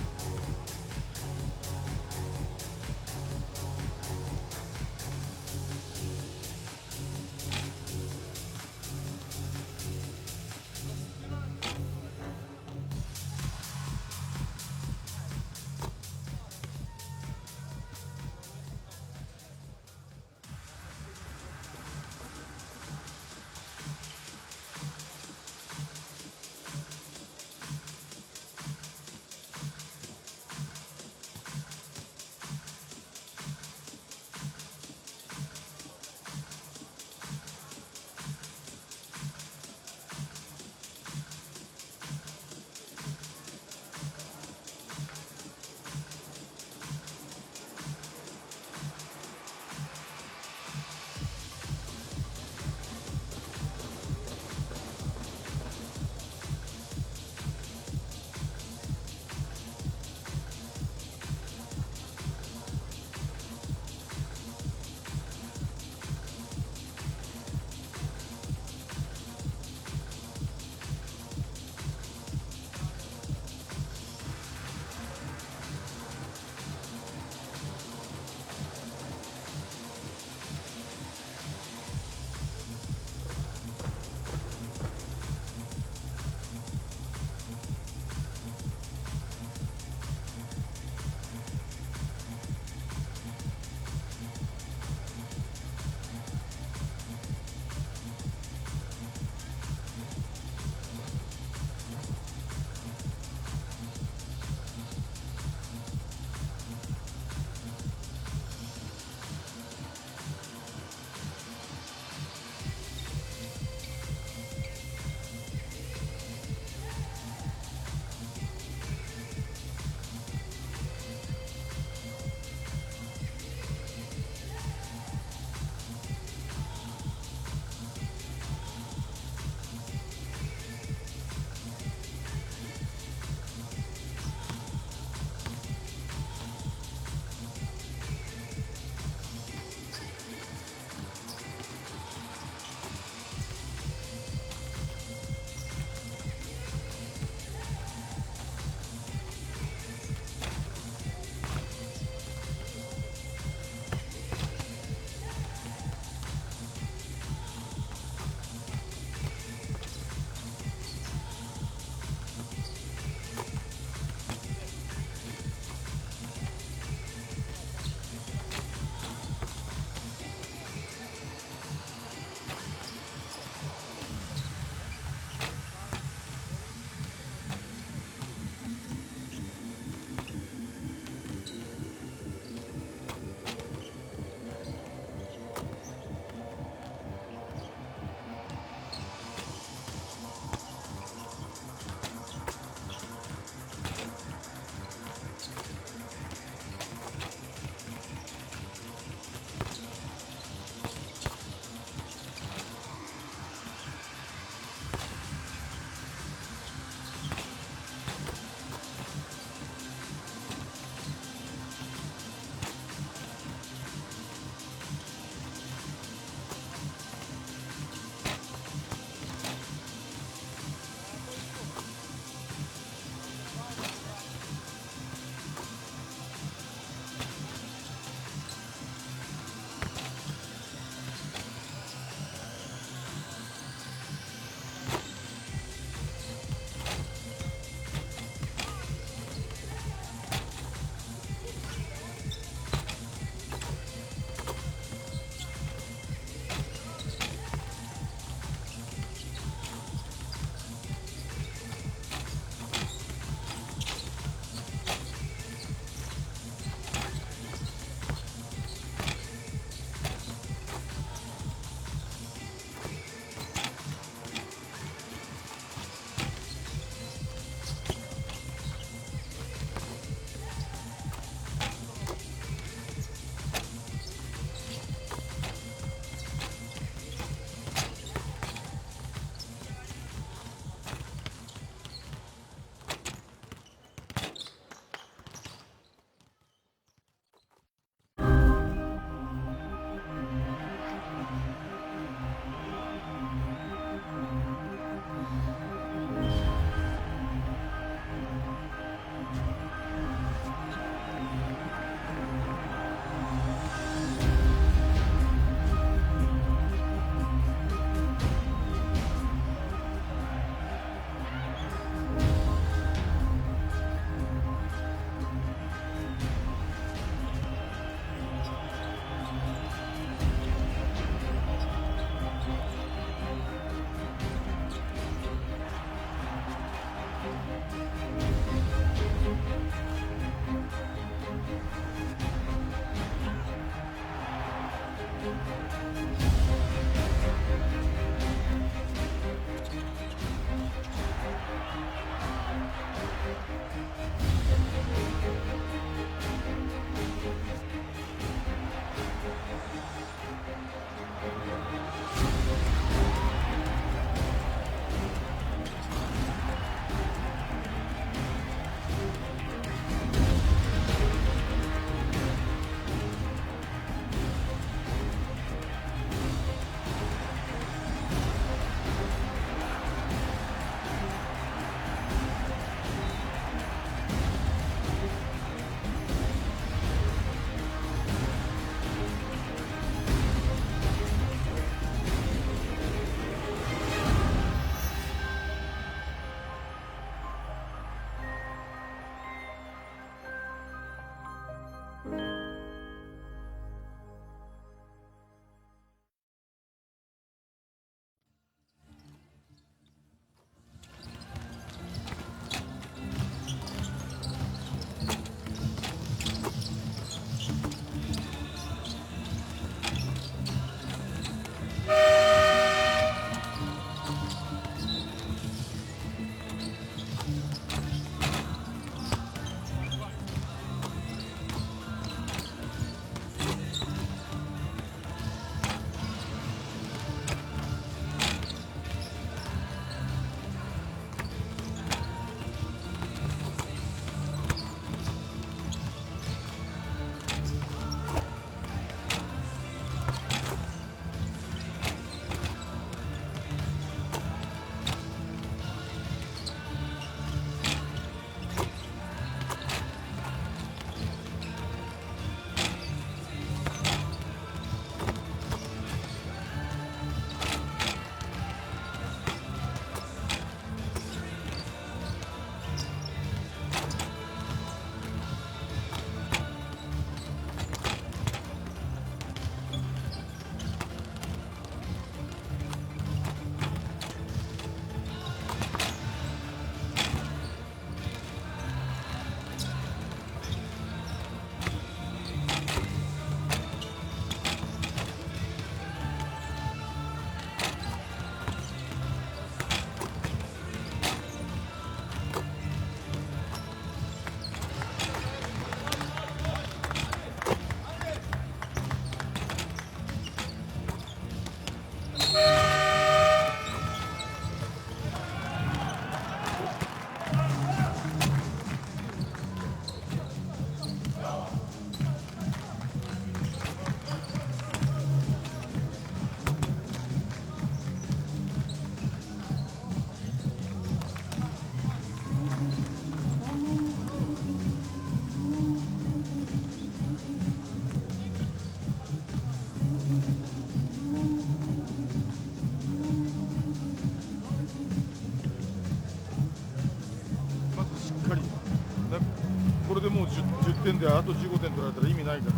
点であと15点取られたら意味ないからね。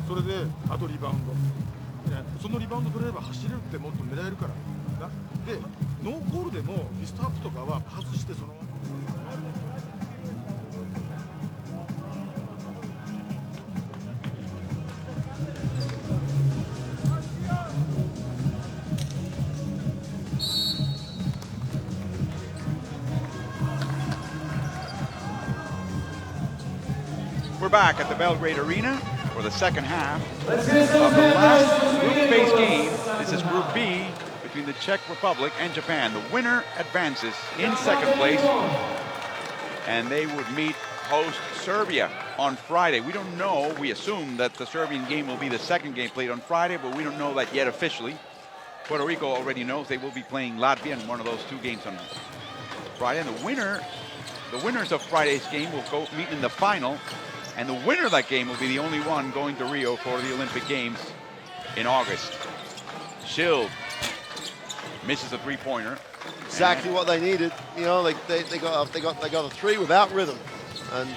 それであとリバウンド。ね、そのリバウンド取れれば走れるってもっと狙えるから。なでノーコールでもリストアップとかは外してその。We're back at the Belgrade Arena for the second half of the last group phase game. This is Group B between the Czech Republic and Japan. The winner advances in second place, and they would meet host Serbia on Friday. We don't know. We assume that the Serbian game will be the second game played on Friday, but we don't know that yet officially. Puerto Rico already knows they will be playing Latvia in one of those two games on Friday. And the winners of Friday's game will go meet in the final. And the winner of that game will be the only one going to Rio for the Olympic Games in August. Schild misses a three-pointer. Exactly what they needed. You know, they got a three without rhythm, and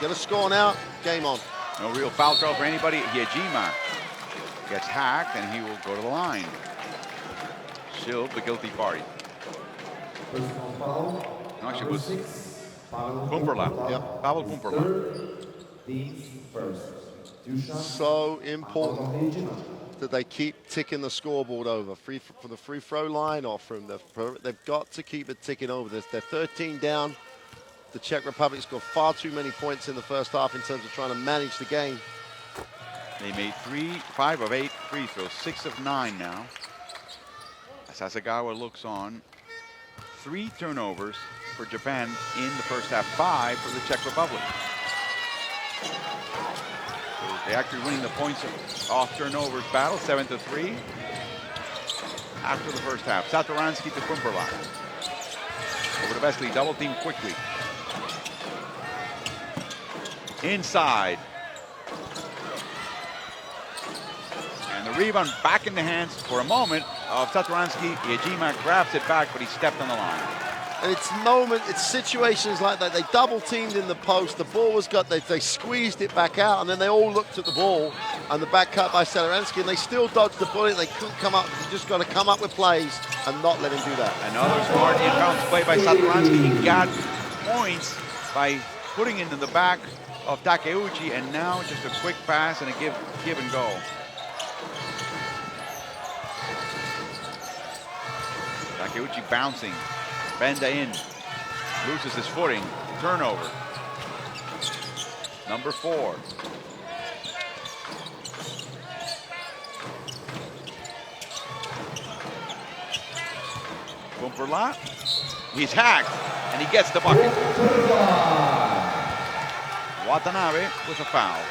get a score now. Game on. No real foul trouble for anybody. Yejima gets hacked, and he will go to the line. Schild, the guilty party. No, actually, it was Kumperla. Yep. Pavel Kumperla. So important that they keep ticking the scoreboard over, from the free throw line or from the. They've got to keep it ticking over. They're 13 down. The Czech Republic's got far too many points in the first half in terms of trying to manage the game. They made 5 of 8 free throws, 6 of 9 now. Sasagawa looks on. 3 turnovers for Japan in the first half, 5 for the Czech Republic. They're actually winning the points off turnovers battle, 7-3. After the first half, Satoransky to Kumperla. Over to Vesely, double team quickly. Inside. And the rebound back in the hands for a moment of Satoransky. Yejima grabs it back, but he stepped on the line. And it's situations like that. They double teamed in the post. The ball was they squeezed it back out, and then they all looked at the ball and the back cut by Satoransky, and they still dodged the bullet. They couldn't come up. You just got to come up with plays and not let him do that. Another smart inbounds play by Satoransky. He got points by putting it into the back of Takeuchi, and now just a quick pass and a give and go. Takeuchi bouncing. Benda in, loses his footing, turnover. Number 4. Kumperla, he's hacked, and he gets the bucket. Watanabe with a foul.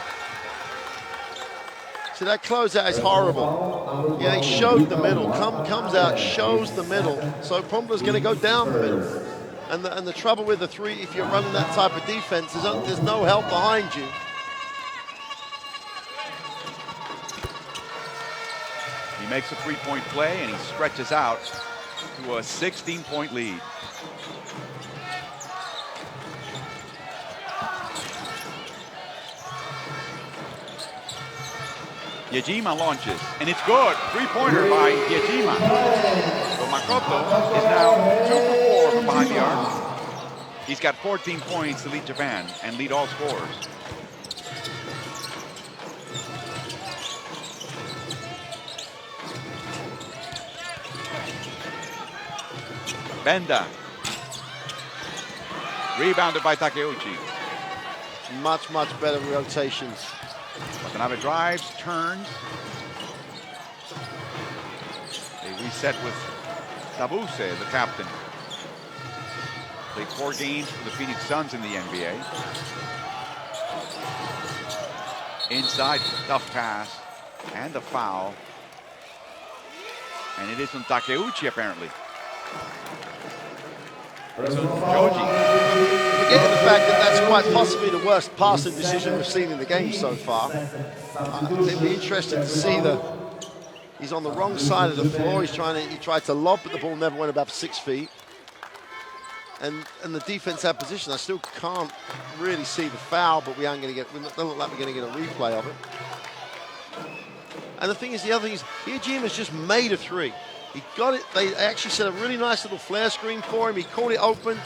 So that closeout is horrible. Yeah, he showed the middle. Comes out, shows the middle. So Kumperla's going to go down the middle. And the trouble with the three, if you're running that type of defense, there's no help behind you. He makes a three-point play, and he stretches out to a 16-point lead. Yejima launches, and it's good. Three-pointer by Yejima. So Makoto is now 2 for 4 from behind the arc. He's got 14 points to lead Japan and lead all scorers. Benda. Rebounded by Takeuchi. Much better rotations. Watanabe drives, turns. They reset with Tabuse, the captain. Played 4 games for the Phoenix Suns in the NBA. Inside, tough pass, and a foul. And it is on Takeuchi, apparently. Joji. Forgetting the fact that that's quite possibly the worst passing decision we've seen in the game so far. It'd be interesting to see he's on the wrong side of the floor. He tried to lob, but the ball never went above 6 feet. and the defense had position. I still can't really see the foul, but we aren't going to get. It doesn't look like we're going to get a replay of it. And the other thing is, Hirojima's just made a three. He got it. They actually set a really nice little flare screen for him. He caught it open.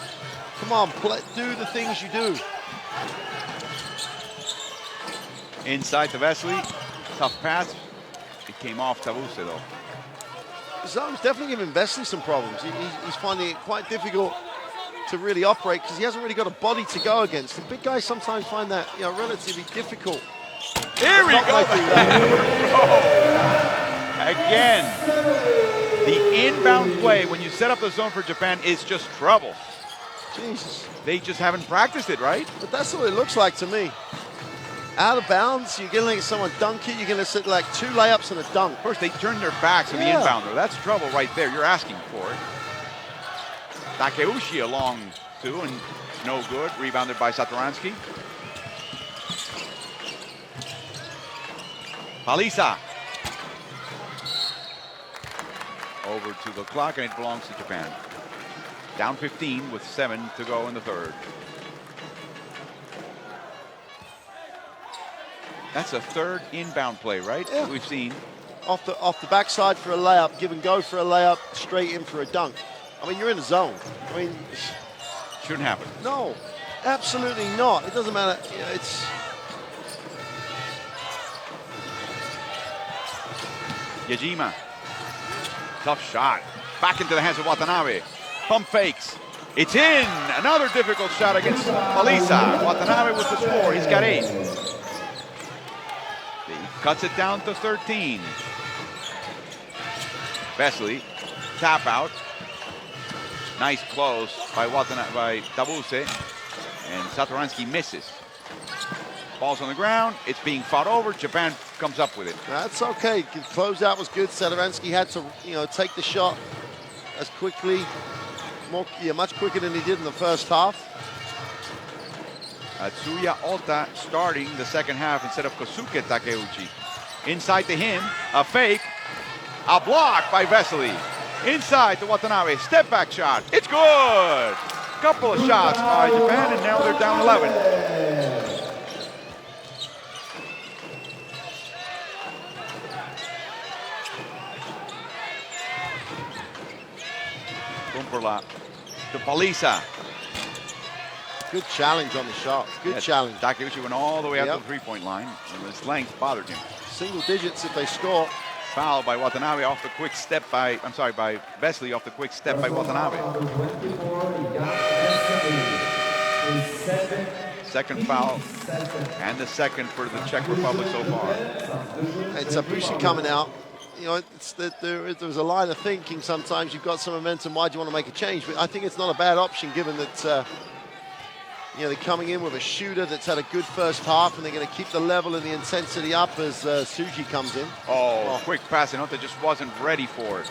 Come on, do the things you do. Inside to Vesely. Tough pass. It came off Tabuse, though. Zone's definitely giving Vesely some problems. He's finding it quite difficult to really operate because he hasn't really got a body to go against. The big guys sometimes find that relatively difficult. Here we go. Again, the inbound play when you set up the zone for Japan is just trouble. Jesus. They just haven't practiced it, right? But that's what it looks like to me. Out of bounds, you're going to let someone dunk it. You're going to sit like 2 layups and a dunk. Of course, they turn their backs to the inbounder. That's trouble right there. You're asking for it. Takeuchi along too, and no good. Rebounded by Satoransky. Paliza. Over to the clock, and it belongs to Japan. Down 15 with 7 to go in the third. That's a third inbound play, right? Yeah. We've seen. Off the backside for a layup, give and go for a layup, straight in for a dunk. I mean, you're in the zone. I mean, shouldn't happen. No, absolutely not. It doesn't matter. It's Yajima. Tough shot. Back into the hands of Watanabe. Pump fakes. It's in. Another difficult shot against Paliza. Watanabe with the score. He's got 8. He cuts it down to 13. Vesely. Tap out. Nice close by Tabuse. And Satoransky misses. Ball's on the ground. It's being fought over. Japan comes up with it. That's okay. The closeout was good. Satoransky had to, take the shot as quickly, much quicker than he did in the first half. Tsuya Ota starting the second half instead of Kosuke Takeuchi. Inside to him, a fake, a block by Vesely. Inside to Watanabe, step back shot. It's good. Couple of shots by Japan, and now they're down 11. Kumperla to Paliza. Good challenge on the shot. Good challenge. Takeuchi went all the way out to the 3-point line, and his length bothered him. Single digits if they score. Foul by Watanabe off the quick step by Vesely off the quick step by Watanabe. Second foul, and the second for the Czech Republic so far. It's Abushi coming out. There's a line of thinking sometimes. You've got some momentum. Why do you want to make a change? But I think it's not a bad option given that they're coming in with a shooter that's had a good first half, and they're going to keep the level and the intensity up as Tsuji comes in. Oh, quick pass, and Ota just wasn't ready for it.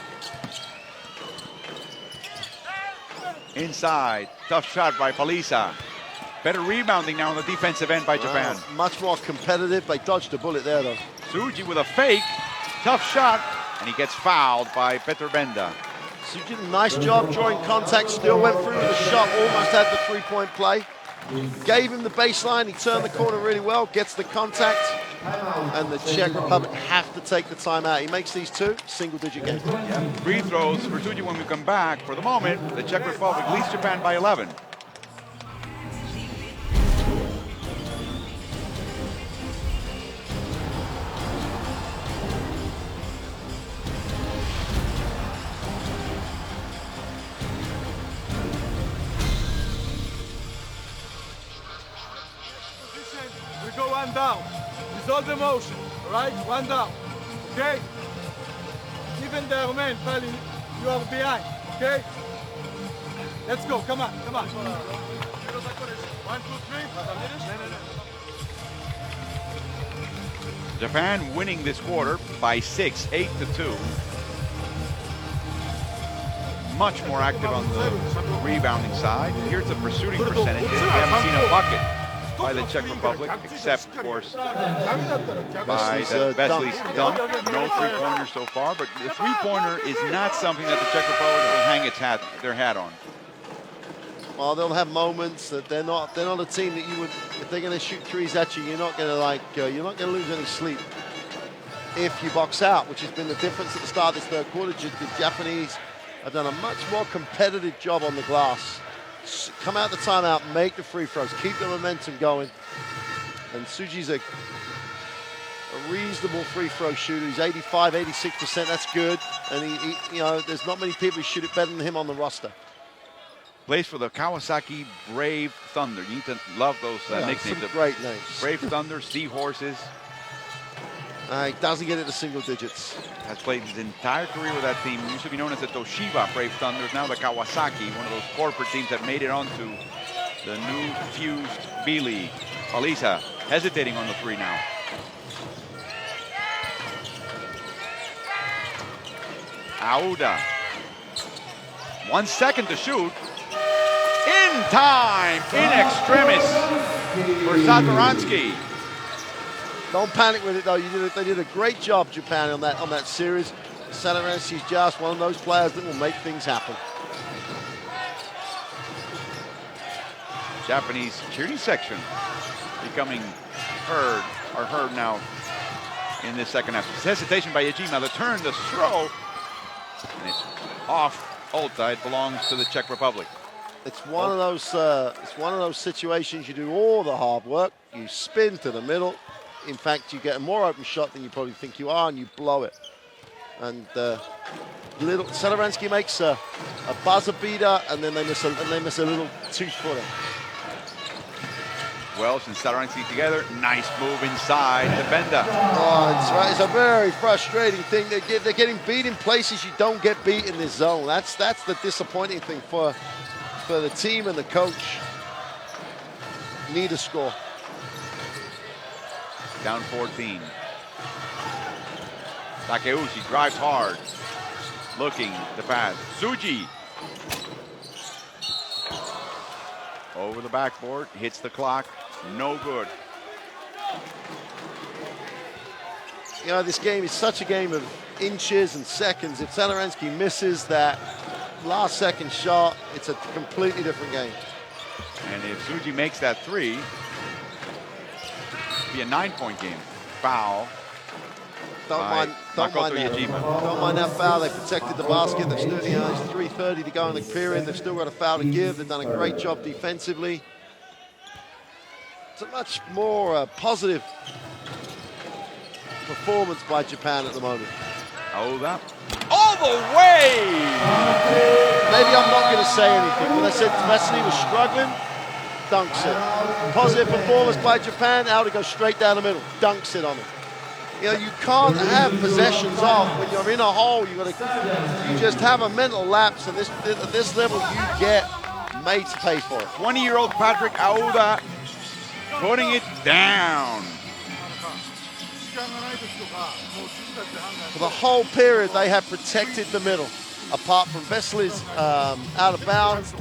Inside, tough shot by Paliza. Better rebounding now on the defensive end by Japan. Much more competitive. They dodged a bullet there, though. Tsuji with a fake, tough shot, and he gets fouled by Petr Benda. Tsuji did a nice job drawing contact, still went through with the shot, almost had the 3-point play. Gave him the baseline, he turned the corner really well, gets the contact, and the Czech Republic have to take the timeout. He makes these 2, single-digit game. Yeah. Free throws for Tsuji when we come back. For the moment, the Czech Republic leads Japan by 11. We go 1 down. Resolve the motion, all right? 1 down, okay? Even the man, Pali, you are behind, okay? Let's go, come on. 1, 2, 3. Japan winning this quarter by 6, 8-2. Much more active on the rebounding side. Here's the pursuing percentage. We haven't seen a bucket by the Czech Republic, except, of course, by Vesely's dunk. No 3-pointers so far, but the 3-pointer is not something that the Czech Republic will hang their hat on. Well, they'll have moments that they're not a team that you would, if they're going to shoot threes at you, you're not going to lose any sleep if you box out, which has been the difference at the start of this third quarter. The Japanese have done a much more competitive job on the glass. Come out the timeout, make the free throws, keep the momentum going. And Tsuji's a reasonable free throw shooter. He's 85, 86%. That's good. And he there's not many people who shoot it better than him on the roster. Plays for the Kawasaki Brave Thunder. You need to love those nicknames. Some great names. Brave Thunder, Seahorses. He doesn't get into single digits. Has played his entire career with that team. Used to be known as the Toshiba Brave Thunders. Now the Kawasaki, one of those corporate teams that made it onto the new fused B-League. Alisa hesitating on the three now. Aouda. 1 second to shoot. In time, in extremis for Satoransky. Don't panic with it though. They did a great job, Japan, on that series. Satoransky's just one of those players that will make things happen. Japanese cheering section becoming heard now in this second half. Hesitation by Yajima. The turn, the throw, and it's off Olta. It belongs to the Czech Republic. It's one of those situations. You do all the hard work. You spin to the middle. In fact, you get a more open shot than you probably think you are, and you blow it. And Satoransky makes a buzzer beater, and then they miss a little two-footer. Welsh and Satoransky together. Nice move inside the Benda. Oh, it's a very frustrating thing. They're getting beat in places you don't get beat in this zone. That's the disappointing thing for the team and the coach. Need a score. Down 14. Takeuchi drives hard. Looking to pass. Tsuji. Over the backboard. Hits the clock. No good. This game is such a game of inches and seconds. If Satoransky misses that last second shot, it's a completely different game. And if Tsuji makes that three, it'll be a 9-point game. Foul. Don't mind that foul. They protected the basket. There's 3:30 to go in the period. They've still got a foul to give. They've done a great job defensively. It's a much more positive performance by Japan at the moment. Oh, that all the way! Maybe I'm not going to say anything. When I said Vesely was struggling, dunks it. Positive performance by Japan. Now to go straight down the middle, dunks it on it. You can't have possessions off when you're in a hole. You just have a mental lapse, and at this level you get made to pay for it. 20-year-old Patrick Aouda putting it down. For the whole period, they have protected the middle, apart from Vesely's out of bounds,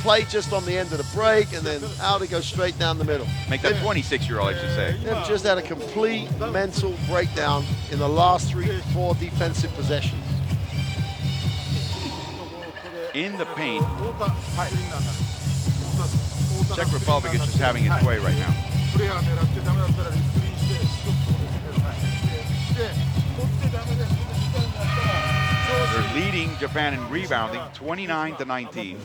play just on the end of the break, and then Aouda goes straight down the middle. Make that 26-year-old, I should say. They've just had a complete mental breakdown in the last 3-4 defensive possessions. In the paint, Czech Republic is just having its way right now. They're leading Japan in rebounding, 29-19.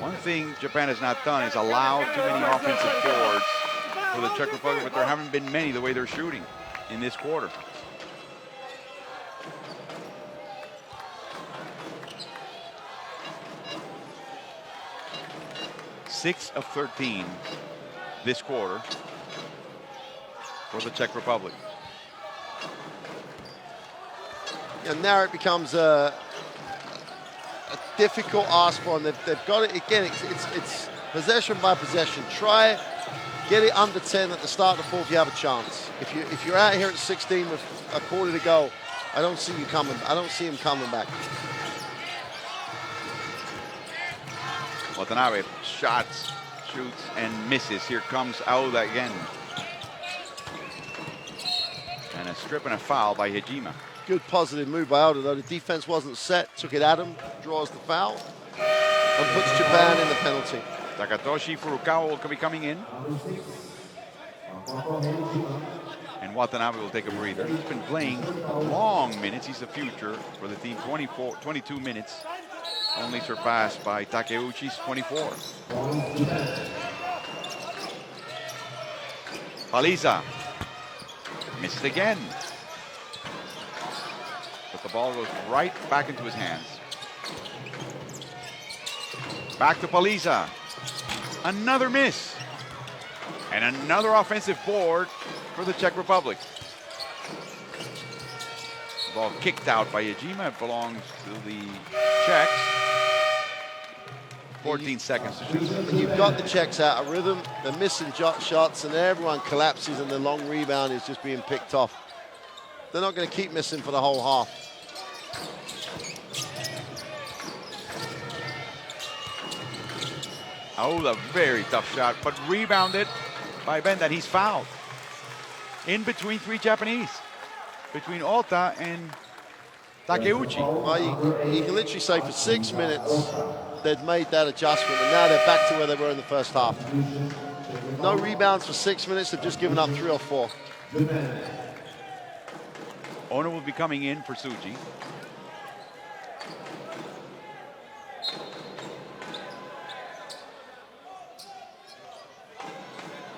One thing Japan has not done is allow too many offensive boards for the Czech Republic, but there haven't been many the way they're shooting in this quarter. Six of 13 this quarter for the Czech Republic. And now it becomes a difficult ask for them. They've got it again. It's possession by possession. Try it, get it under 10 at the start of the fourth. You have a chance. If you're out here at 16 with a quarter to go, I don't see you coming. I don't see him coming back. Watanabe shots, shoots, and misses. Here comes Aouda again. And a strip and a foul by Hejima. good positive move by Oda, though the defense wasn't set, took it at him, draws the foul, and puts Japan in the penalty. Takatoshi Furukawa will be coming in. And Watanabe will take a breather. He's been playing long minutes. He's the future for the team. 22 minutes, only surpassed by Takeuchi's 24. Paliza misses again. But the ball goes right back into his hands. Back to Paliza. Another miss. And another offensive board for the Czech Republic. The ball kicked out by Yajima. It belongs to the Czechs. 14 seconds to shoot. And you've got the Czechs out of rhythm. They're missing shots, and everyone collapses, and the long rebound is just being picked off. They're not going to keep missing for the whole half. Oh, a very tough shot, but rebounded by Ben. That he's fouled. In between three Japanese. Between Ota and Takeuchi. Well, you can literally say for 6 minutes they'd made that adjustment, and now they're back to where they were in the first half. No rebounds for 6 minutes. They've just given up 3 or 4. Ono will be coming in for Tsuji.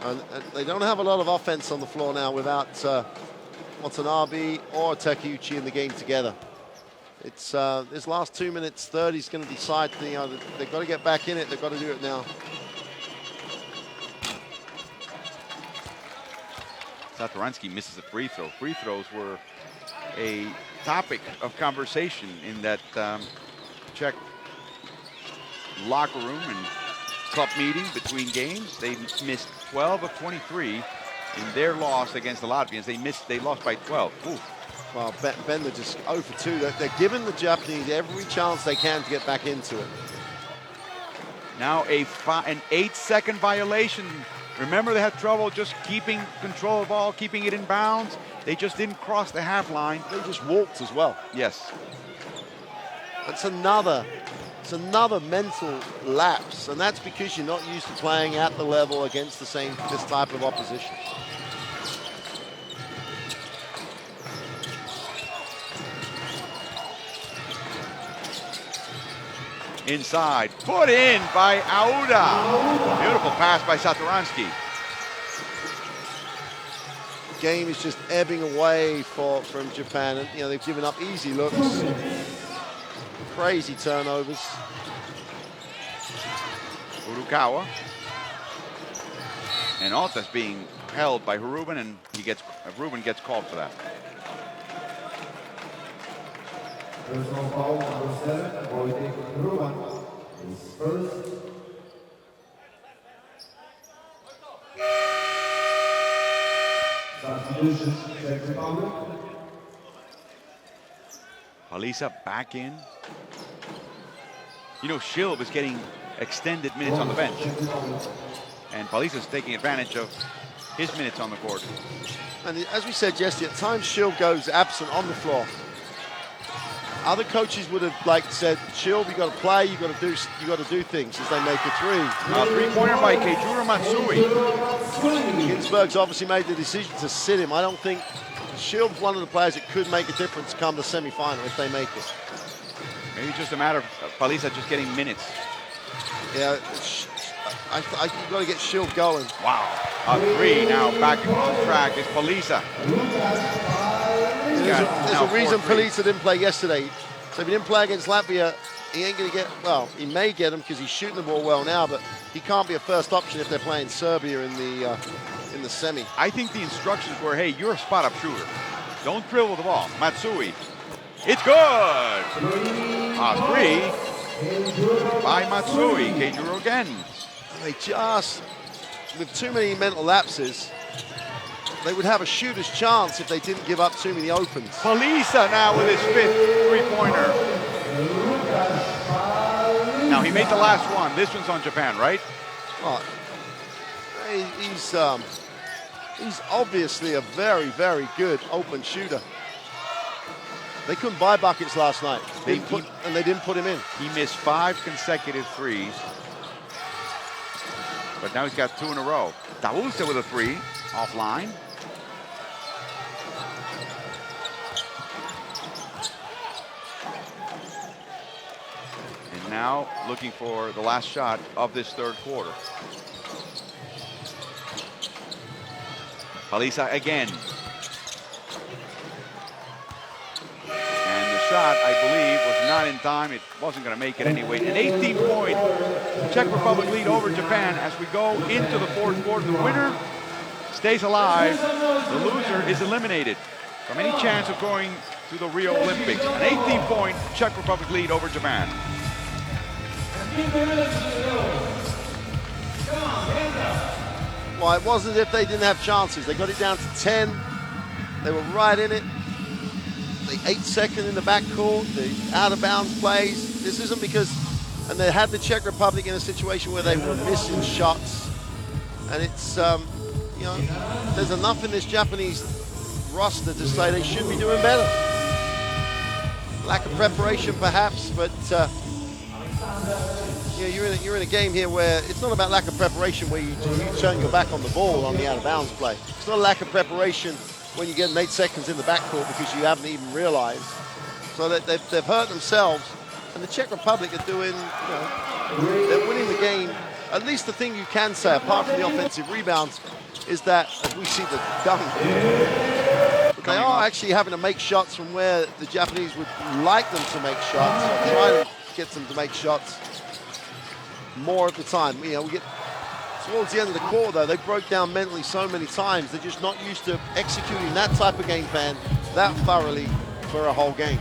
And they don't have a lot of offense on the floor now without Watanabe or Takeuchi in the game together. It's this last 2 minutes 30 is going to decide. They've got to get back in it. They've got to do it now. Satoransky misses a free throw. Free throws were a topic of conversation in that Czech locker room and club meeting between games. They missed 12 of 23 in their loss against the Latvians. They lost by 12. Ooh. Well, Ben, they're just 0 for 2. They're giving the Japanese every chance they can to get back into it. Now an 8-second violation. Remember, they had trouble just keeping control of the ball, keeping it in bounds. They just didn't cross the half line. They just walked as well. Yes. It's another mental lapse, and that's because you're not used to playing at the level against this type of opposition. Inside, put in by Aouda. Beautiful pass by Satoransky. The game is just ebbing away from Japan, and they've given up easy looks, crazy turnovers. Furukawa. And Ota's being held by Ruben, and Ruben gets called for that. Personal foul number 7, Wojtek Ruban is first. Substitution, Czech Republic. Paliza back in. Shilb is getting extended minutes on the bench. And Paliza's taking advantage of his minutes on the court. And as we said yesterday, at times Shilb goes absent on the floor. Other coaches would have said, Shilb, you got to play, you got to do things as they make a three. Now 3-pointer by Keijuro Matsui. Ginsberg's obviously made the decision to sit him. I don't think Shilb's one of the players that could make a difference come the semi-final if they make it. Maybe it's just a matter of Paliza just getting minutes. Yeah, you've got to get Shilb going. Wow. A three now back on track is Paliza. There's a reason Paliza didn't play yesterday. So if he didn't play against Latvia, he ain't going to get, well, he may get him because he's shooting the ball well now, but he can't be a first option if they're playing Serbia in the semi. I think the instructions were, hey, you're a spot-up shooter. Don't dribble the ball. Matsui. It's good. A three by Matsui. Keijuro again. They just, with too many mental lapses, they would have a shooter's chance if they didn't give up too many opens. Paliza now with his 5th three-pointer. Now, he made the last one. This one's on Japan, right? Oh, he's obviously a very, very good open shooter. They couldn't buy buckets last night. They didn't put him in. He missed 5 consecutive threes. But now he's got 2 in a row. Tausa with a 3 offline. And now looking for the last shot of this third quarter. Paliza again. And the shot, I believe, was not in time. It wasn't going to make it anyway. An 18-point Czech Republic lead over Japan as we go into the fourth quarter. The winner stays alive. The loser is eliminated from any chance of going to the Rio Olympics. An 18-point Czech Republic lead over Japan. Well, it wasn't as if they didn't have chances. They got it down to 10. They were right in it. The 8-second in the backcourt, the out-of-bounds plays. This isn't because, and they had the Czech Republic in a situation where they were missing shots. And it's, you know, there's enough in this Japanese roster to say they should be doing better. Lack of preparation, perhaps, but yeah, you're in a game here where it's not about lack of preparation where you turn your back on the ball on the out-of-bounds play. It's not a lack of preparation when you get 8 seconds in the backcourt because you haven't even realized. So that they've hurt themselves, and the Czech Republic are doing, you know, they're winning the game. At least the thing you can say, apart from the offensive rebounds, is that, as we see the dunk, they are actually having to make shots from where the Japanese would like them to make shots, or try to get them to make shots more of the time. You know, we get towards the end of the quarter, though, they broke down mentally so many times. They're just not used to executing that type of game plan that thoroughly for a whole game.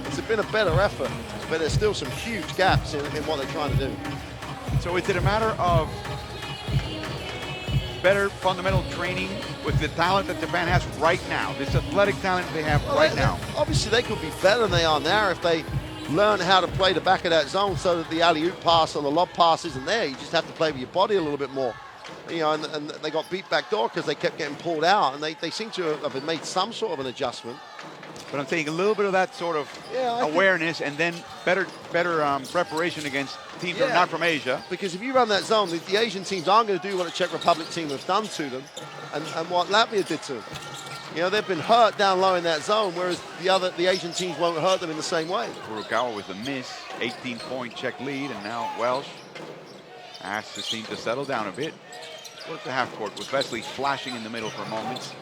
It's been a better effort, but there's still some huge gaps in what they're trying to do. So is it a matter of better fundamental training with the talent that Japan has right now, this athletic talent they have right now? Obviously, they could be better than they are now if they learn how to play the back of that zone so that the alley-oop pass or the lob pass isn't there. You just have to play with your body a little bit more. You know, and they got beat back door because they kept getting pulled out, and they seem to have made some sort of an adjustment. But I'm saying a little bit of that sort of awareness and then better preparation against teams that are not from Asia. Because if you run that zone, the Asian teams aren't going to do what the Czech Republic team have done to them and what Latvia did to them. You know, they've been hurt down low in that zone, whereas the Asian teams won't hurt them in the same way. Furukawa with a miss, 18-point Czech lead, and now Welsh asks his team to settle down a bit. Work the half court with Wesley flashing in the middle for a moment.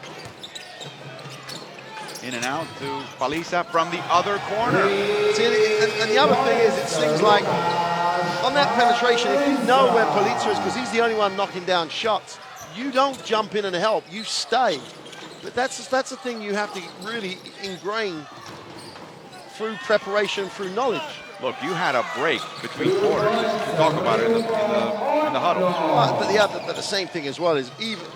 In and out to Paliza from the other corner. See, and the other thing is, it's things like, on that penetration, if you know where Paliza is, because he's the only one knocking down shots, you don't jump in and help, you stay. But that's a thing you have to really ingrain through preparation, through knowledge. Look, you had a break between quarters to talk about it in the huddle. But the same thing as well is, even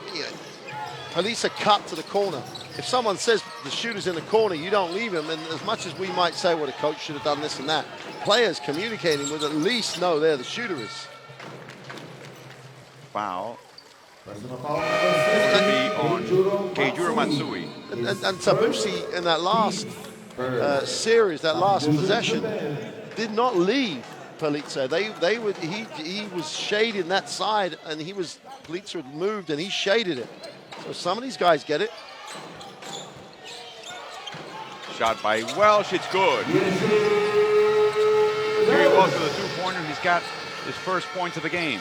Paliza cut to the corner. If someone says the shooter's in the corner, you don't leave him. And as much as we might say, well, the coach should have done this and that, players communicating would at least know there the shooter is. Foul. This will be on Keijuro Matsui. And Tabusi in that last series, that last possession, did not leave Paliza. He was shading that side, and Paliza had moved and he shaded it. So some of these guys get it. Shot by Welsh, it's good. Here he was with a two-pointer. He's got his first points of the game.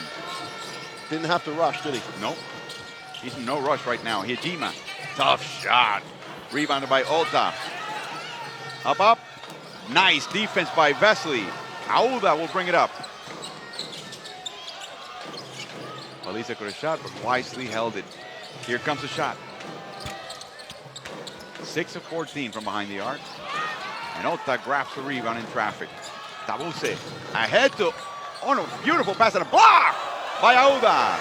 Didn't have to rush, did he? Nope. He's in no rush right now. Hijima, tough shot. Rebounded by Ota. Up. Nice defense by Wesley. Auda will bring it up. Paliza could have shot, but wisely held it. Here comes the shot. 6 of 14 from behind the arc. And Ota grabs the rebound in traffic. Tabuse ahead to, no, beautiful pass and a block by Auda.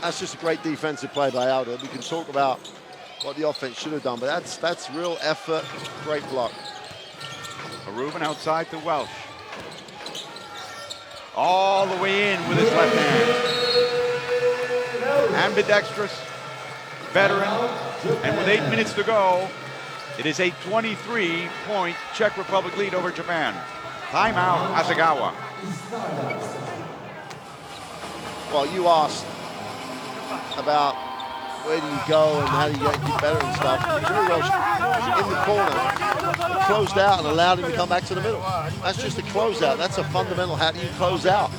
That's just a great defensive play by Auda. We can talk about what the offense should have done, but that's real effort, great block. Reuben outside to Welsh. All the way in with his left hand. Ambidextrous, veteran, and with 8 minutes to go, it is a 23-point Czech Republic lead over Japan. Timeout, Asagawa. Well, you asked about where do you go and how do you get better and stuff. Jiri Welsh in the corner, closed out and allowed him to come back to the middle. That's just a closeout. That's a fundamental. How do you close out?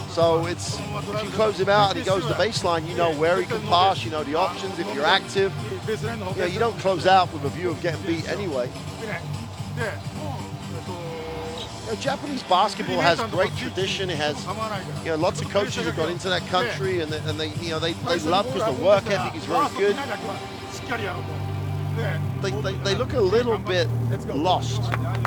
So it's, if you close him out and he goes to baseline, you know where he can pass, you know the options. If you're active, you don't close out with a view of getting beat anyway. Japanese basketball has great tradition. It has, lots of coaches have gone into that country, and they love, because the work ethic is very good. They look a little bit lost, and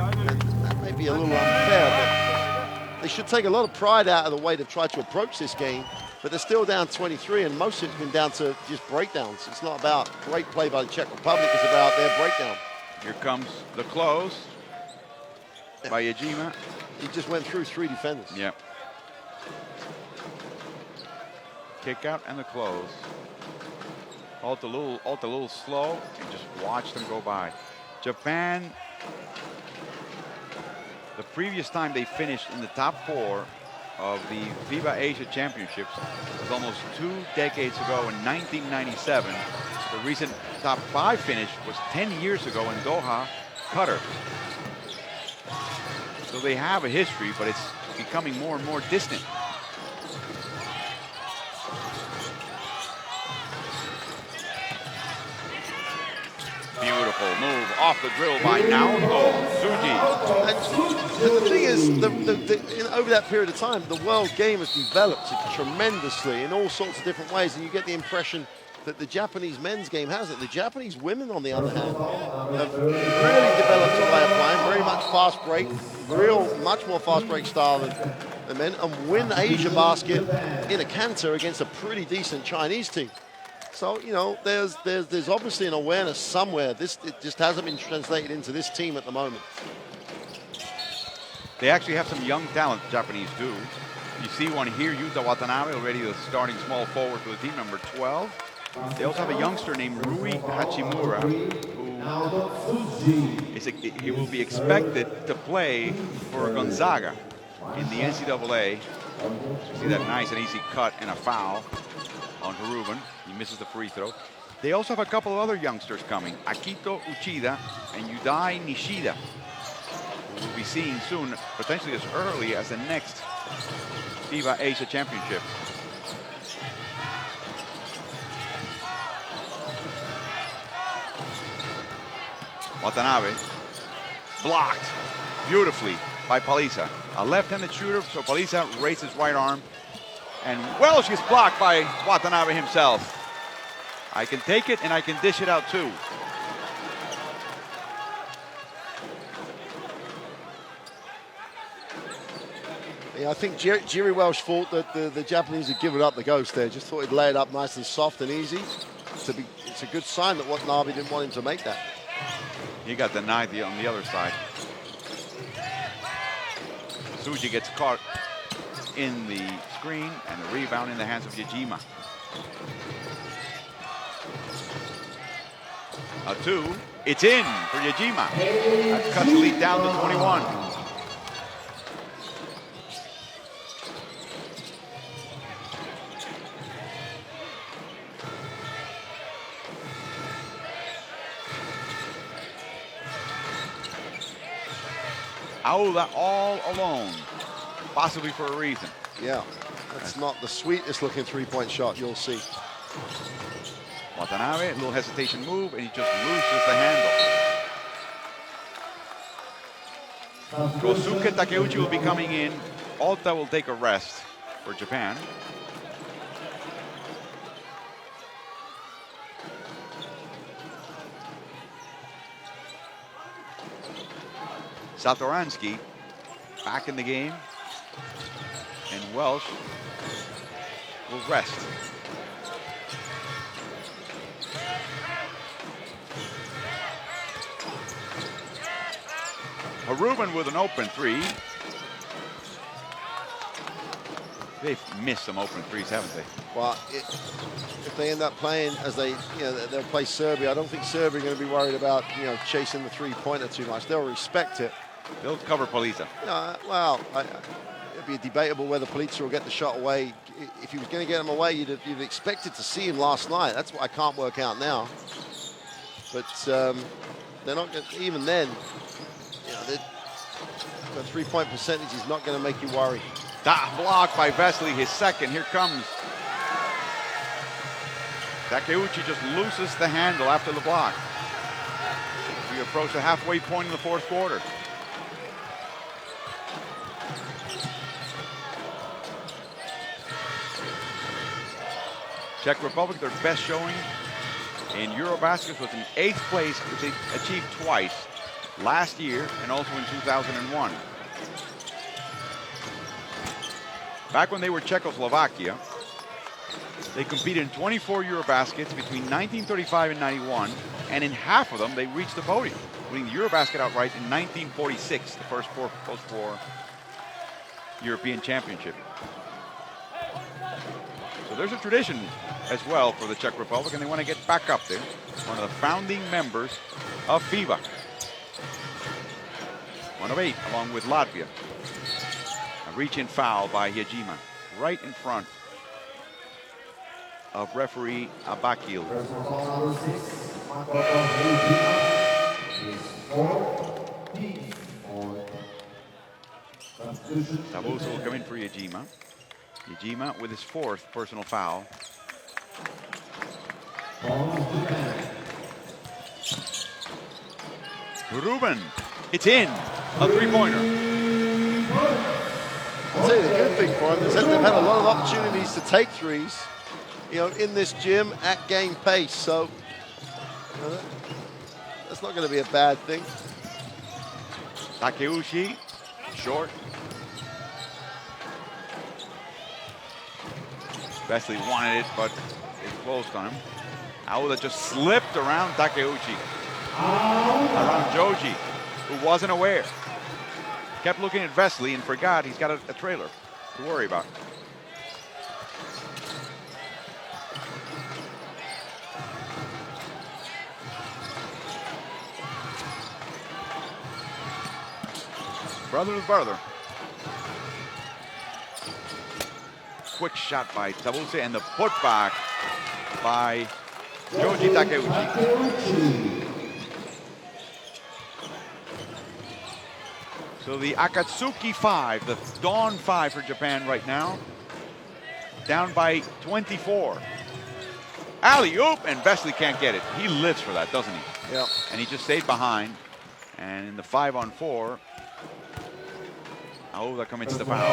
that may be a little unfair, but they should take a lot of pride out of the way they've tried to approach this game. But they're still down 23, and most of it's been down to just breakdowns. It's not about great play by the Czech Republic, it's about their breakdown. Here comes the close by Yajima. He just went through 3 defenders. Yep. Kick out and the close. Alt a little slow and just watch them go by. Japan, the previous time they finished in the top 4 of the FIBA Asia Championships was almost 2 decades ago in 1997. The recent top 5 finish was 10 years ago in Doha, Qatar. So they have a history, but it's becoming more and more distant. Beautiful move off the drill by Naoto Tsuji. And the thing is, over that period of time, the world game has developed tremendously in all sorts of different ways, and you get the impression that the Japanese men's game has it. The Japanese women, on the other hand, have really developed a way of playing, very much fast break, much more fast break style than men, and win Asia basket in a canter against a pretty decent Chinese team. So, there's obviously an awareness somewhere. It just hasn't been translated into this team at the moment. They actually have some young talent, the Japanese do. You see one here, Yuta Watanabe, already the starting small forward for the team, number 12. They also have a youngster named Rui Hachimura, he will be expected to play for Gonzaga in the NCAA. You see that nice and easy cut and a foul on Ruben. He misses the free throw. They also have a couple of other youngsters coming, Akito Uchida and Yudai Nishida, who we'll be seeing soon, potentially as early as the next FIBA Asia Championship. Watanabe blocked beautifully by Palisa. A left-handed shooter, so Palisa raised his right arm. And Welsh is blocked by Watanabe himself. I can take it and I can dish it out too. Yeah, I think Jiri Welsh thought that the Japanese had given up the ghost there. Just thought he'd lay it up nice and soft and easy. It's a good sign that Watanabe didn't want him to make that. He got denied on the other side. Tsuji gets caught in the screen and the rebound in the hands of Yajima. A 2, it's in for Yajima. That cuts the lead down to 21. Aula all alone, possibly for a reason. Yeah, that's not the sweetest looking three-point shot you'll see. Watanabe, a little hesitation move, and he just loses the handle. Kosuke Takeuchi will be coming in. Alta will take a rest for Japan. Satoransky back in the game, and Welsh will rest. Rubin with an open 3. They've missed some open threes, haven't they? Well, if they end up playing as they, they'll play Serbia. I don't think Serbia are going to be worried about, chasing the three-pointer too much. They'll respect it. They'll cover Poliza. Well, it'd be debatable whether Poliza will get the shot away. If he was going to get him away, you'd expected to see him last night. That's what I can't work out now. But they're not going to, even then, the three-point percentage is not going to make you worry. That block by Vesely, his second. Here comes. Takeuchi just loses the handle after the block. We approach the halfway point in the fourth quarter. Czech Republic, their best showing in Eurobasket was in 8th place, which they achieved twice, last year and also in 2001. Back when they were Czechoslovakia, they competed in 24 Eurobaskets between 1935 and 91, and in half of them they reached the podium, winning the Eurobasket outright in 1946, the first post-war European Championship. So there's a tradition as well for the Czech Republic, and they want to get back up there. One of the founding members of FIBA. One of 8, along with Latvia. A reach-in foul by Yajima, right in front of referee Abakil. Tabusa will come in for Yajima. Yajima with his 4th personal foul. Ruben, it's in, a three-pointer. I'll tell you the good thing for them is that they've had a lot of opportunities to take threes, in this gym at game pace. So that's not going to be a bad thing. Takeuchi, short. Vesely wanted it, but it closed on him. Aula just slipped around Takeuchi. Around Joji, who wasn't aware. Kept looking at Vesely and forgot he's got a trailer to worry about. Brother with brother. Quick shot by Tabuse and the putback by Joji Takeuchi. So the Akatsuki 5, the Dawn 5 for Japan right now, down by 24. Alley-oop, and Vesely can't get it. He lives for that, doesn't he? Yeah. And he just stayed behind. And in the 5-on-4, Aula commits the foul.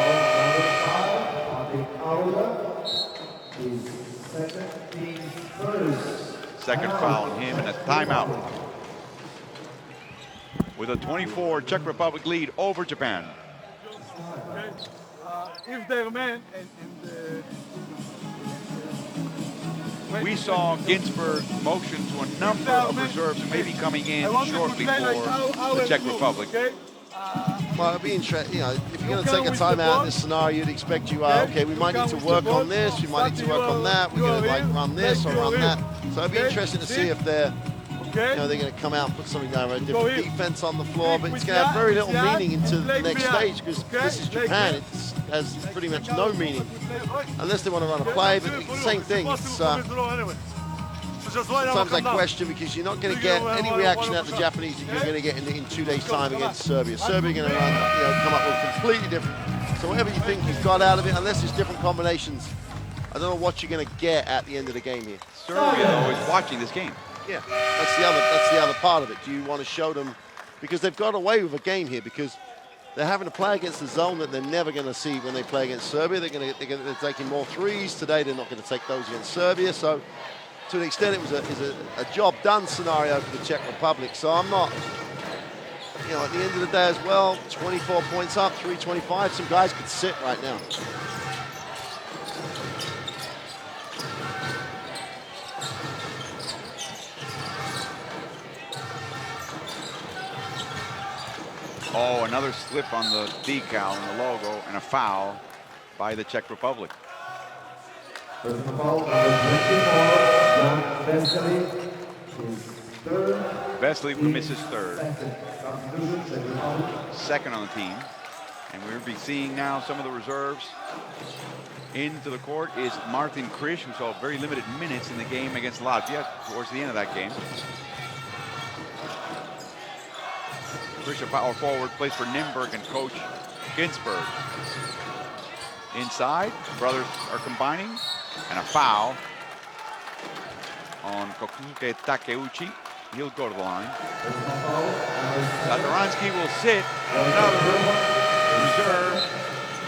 Second foul on him and a timeout. With a 24 Czech Republic lead over Japan. If they remain We saw Ginsburg motion to a number of reserves who may be coming in shortly for the Czech Republic. Well, it'd be interesting. If you're going to take a timeout in this scenario, you'd expect okay, we might need to work on this, we might need to work on that, we're going to run this or run that. So it'd be interesting to see if they're they're going to come out and put something down, a different defense on the floor, but it's going to have very little meaning into the next stage because this is Japan. It has pretty much no meaning unless they want to run a play, but it's the same thing. It's, sometimes I question because you're not going to get any reaction out of the Japanese that you're going to get in 2 days' time against Serbia. Serbia are going to come up with completely different. So whatever you think you've got out of it, unless it's different combinations, I don't know what you're going to get at the end of the game here. Serbia, though, is watching this game. Yeah, that's the other part of it. Do you want to show them, because they've got away with a game here because they're having to play against the zone that they're never going to see when they play against Serbia. They're taking more threes today. They're not going to take those against Serbia. So to an extent, it was a job done scenario for the Czech Republic. So I'm not, at the end of the day as well, 24 points up, 325. Some guys could sit right now. Oh, another slip on the decal and the logo and a foul. by the Czech Republic. Personal foul number 24, Jan Vesely, his third. Vesely will miss his third. Substitution, Czech Republic. Second on the team. And we'll be seeing now some of the reserves. Into the court is Martin Krish, who saw very limited minutes in the game against Latvia towards the end of that game. Krish, a power forward, plays for Nimberg and coach Ginsberg. Inside, brothers are combining, and a foul on Kokuke Takeuchi. He'll go to the line. Satoransky will sit. Another reserve,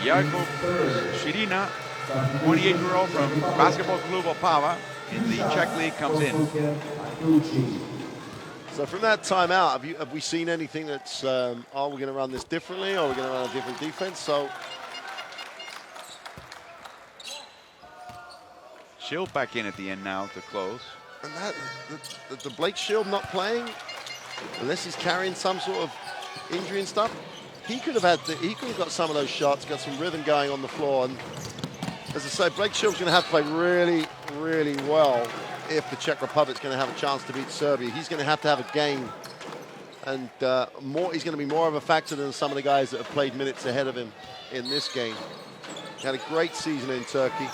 Jakub Shirina, 28-year-old from Basketball Klub Opava in the Czech League, comes in. So from that timeout, have we seen anything that's, are we going to run this differently, or are we going to run a different defense? So Shield back in at the end now to close. and that the Blake Shield not playing, unless he's carrying some sort of injury and stuff, he could have got some of those shots, got some rhythm going on the floor. And as I say, Blake Shield's going to have to play really, really well if the Czech Republic's going to have a chance to beat Serbia. He's going to have a game, and he's going to be more of a factor than some of the guys that have played minutes ahead of him in this game. He had a great season in Turkey.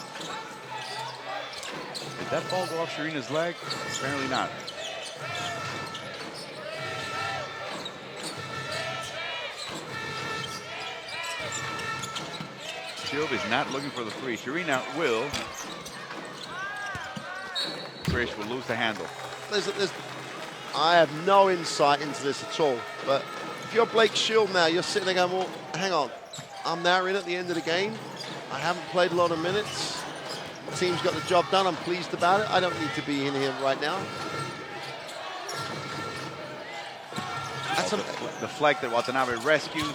Did that ball go off Shirina's leg? Apparently not. Shield is not looking for the three. Shirina will. Krish will lose the handle. I have no insight into this at all, but if you're Blake Shield now, you're sitting there going, well, hang on. I'm now in at the end of the game. I haven't played a lot of minutes. The team's got the job done. I'm pleased about it. I don't need to be in here right now. That's The flag that Watanabe rescues.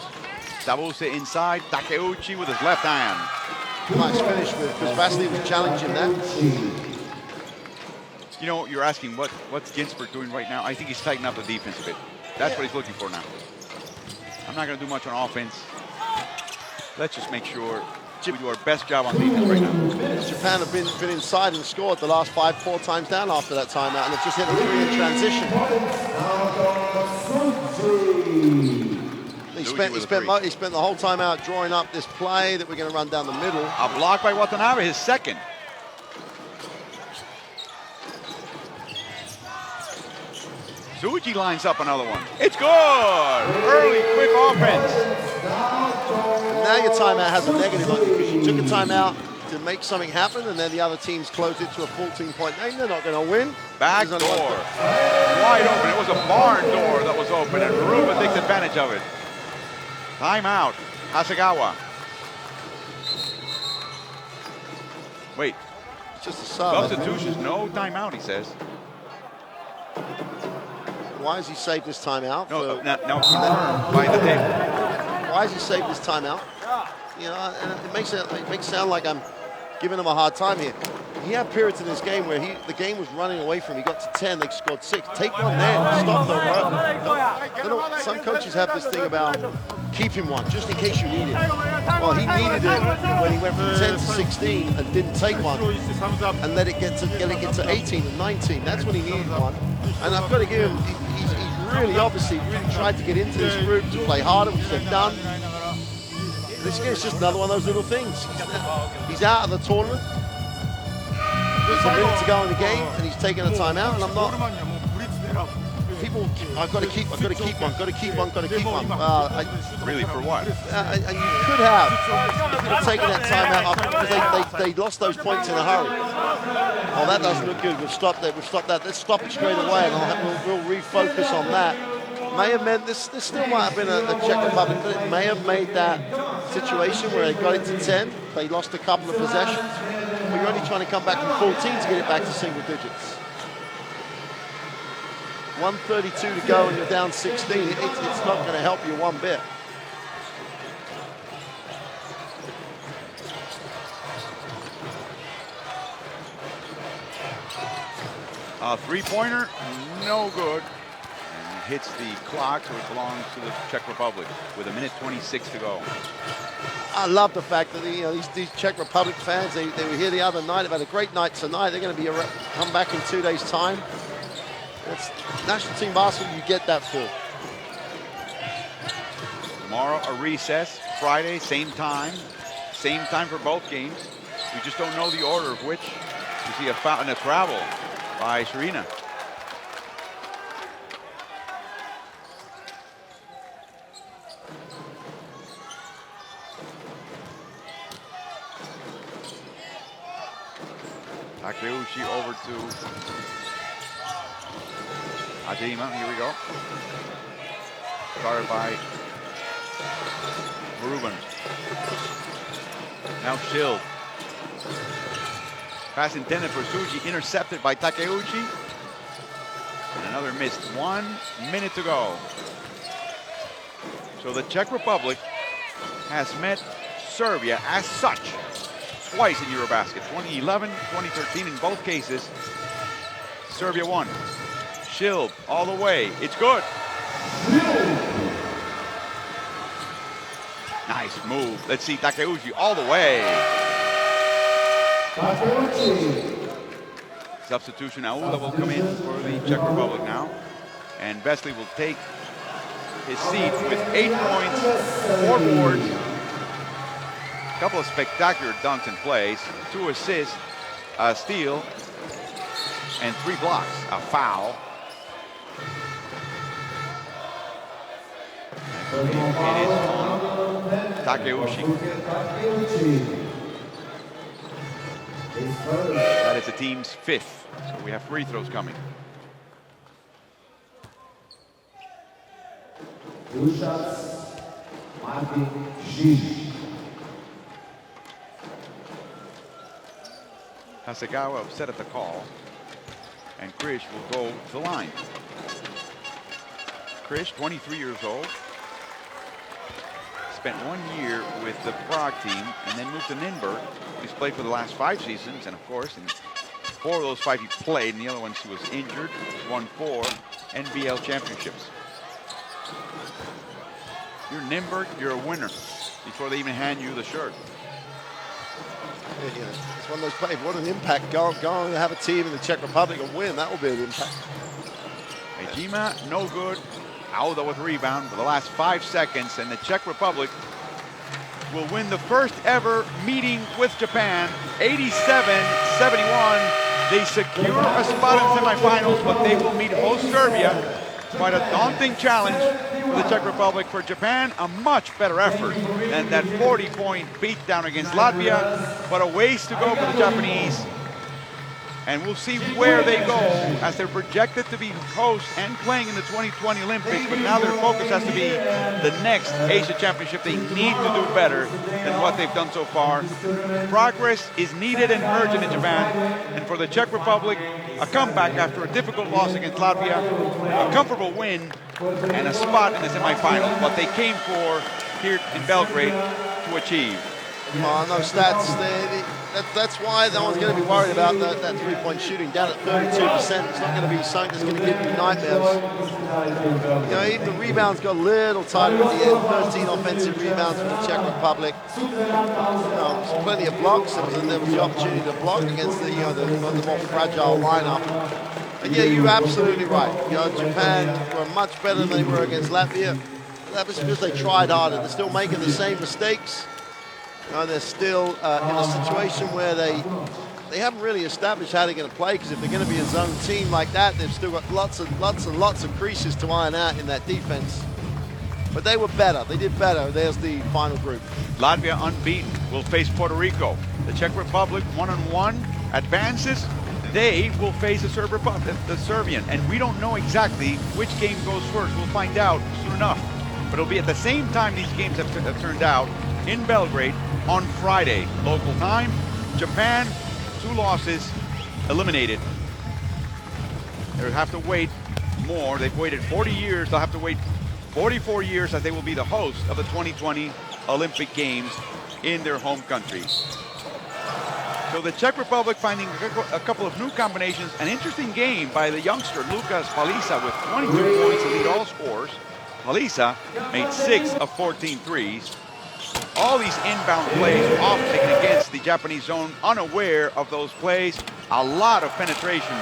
Tabuse inside. Takeuchi with his left hand. nice finish because Vasily was challenging that. You know, you're asking what's Ginsberg doing right now? I think he's tightening up the defense a bit. That's what he's looking for now. I'm not going to do much on offense. Let's just make sure we do our best job on defense right now. Japan have been inside and scored the last 4 times down after that timeout, and they've just hit a 3 in transition. He spent the whole time out drawing up this play that we're going to run down the middle. A block by Watanabe, his second. Tsuji lines up another one. It's good! Early, quick offense. And now your timeout has a negative on you because you took a timeout to make something happen, and then the other team's closed it to a 14-point game. They're not going to win. Back door. Wide open. It was a barn door that was open, and Ruba takes advantage of it. Timeout. Hasegawa. Wait. It's just a sub. Substitutions. No timeout, he says. Why has he saved this timeout? No, now confirmed by the table. Why has he saved this timeout? You know, and it makes it sound like I'm giving him a hard time here. He had periods in this game where the game was running away from him. He got to 10, they scored 6. Take one there, stop the run. Some coaches have this thing about keep him one, just in case you need it. Well, he needed it when he went from 10 to 16 and didn't take one, and let it get to 18 and 19. That's when he needed one. And I've got to give him, he's really tried to get into this group to play harder, which they've done. This game's just another one of those little things. He's out of the tournament. There's a minute to go in the game, and he's taking a timeout, and I'm not. People, I've got to keep one. Really, for what? And you could have taken that timeout off because they lost those points in a hurry. Oh, that doesn't look good. We've stopped that. Let's stop it straight away, and we'll refocus on that. May have meant this still might have been a Czech Republic, but it may have made that situation where they got it to 10. They lost a couple of possessions. But you're only trying to come back from 14 to get it back to single digits. 1:32 to go and you're down 16. It's not going to help you one bit. A three-pointer, no good. And hits the clock, so it belongs to the Czech Republic with 1:26 to go. I love the fact that these Czech Republic fans, they were here the other night. They've had a great night tonight. They're going to be come back in 2 days' time. It's national team basketball. You get that feel. Tomorrow a recess. Friday, same time for both games. We just don't know the order of which. You see a foul and a travel by Serena. Takeuchi over to Adema. Here we go. Started by Ruben. Now Shield. Pass intended for Suji, intercepted by Takeuchi. And another missed. 1 minute to go. So the Czech Republic has met Serbia as such twice in Eurobasket. 2011, 2013 in both cases. Serbia won. Shield all the way. It's good. Nice move. Let's see Takeuchi all the way. Substitution. Aula will come in for the Czech Republic now. And Vesley will take his seat with 8 points, 4 boards, a couple of spectacular dunks and plays, 2 assists, a steal, and 3 blocks, a foul. It is on Takeuchi. That is the team's 5th, so we have free throws coming. Hasegawa upset at the call, and Krish will go to the line. Krish, 23 years old, spent 1 year with the Prague team and then moved to Nürnberg. He's played for the last 5 seasons, and of course, in 4 of those 5 he played, and the other ones he was injured. Won 4 NBL championships. You're Nürnberg, you're a winner before they even hand you the shirt. Yeah, it's one of those plays. What an impact. Go on to have a team in the Czech Republic and win. That will be an impact. Ejima, no good. Auda with rebound for the last 5 seconds, and the Czech Republic will win the first ever meeting with Japan, 87-71. They secure a spot in semifinals, but they will meet host Serbia. Quite a daunting challenge for the Czech Republic. For Japan, a much better effort than that 40-point beatdown against Latvia, but a ways to go for the Japanese. And we'll see where they go, as they're projected to be host and playing in the 2020 Olympics, but now their focus has to be the next Asia Championship. They need to do better than what they've done so far. Progress is needed and urgent in Japan. And for the Czech Republic, a comeback after a difficult loss against Latvia, a comfortable win, and a spot in the semifinals, what they came for here in Belgrade to achieve. Oh, no stats. That's why no one's going to be worried about that three-point shooting down at 32%. It's not going to be something that's going to give you nightmares. Even the rebounds got a little tighter at the end. 13 offensive rebounds for the Czech Republic. Plenty of blocks. There was the opportunity to block against the more fragile lineup. And yeah, you're absolutely right. Japan were much better than they were against Latvia. That was because they tried harder. They're still making the same mistakes. They're still in a situation where they haven't really established how they're going to play, because if they're going to be a zone team like that, they've still got lots and lots of creases to iron out in that defense. But they were better. They did better. There's the final group. Latvia unbeaten will face Puerto Rico. The Czech Republic 1-1 advances. They will face the Serbian, and we don't know exactly which game goes first. We'll find out soon enough. But it'll be at the same time these games have turned out in Belgrade on Friday, local time. Japan, 2 losses, eliminated. They'll have to wait more. They've waited 40 years. They'll have to wait 44 years, as they will be the host of the 2020 Olympic Games in their home country. So the Czech Republic finding a couple of new combinations. An interesting game by the youngster Lukas Palisa with 22 points to lead all scorers. Palisa made 6 of 14 threes. All these inbound plays off taken against the Japanese zone, unaware of those plays. A lot of penetration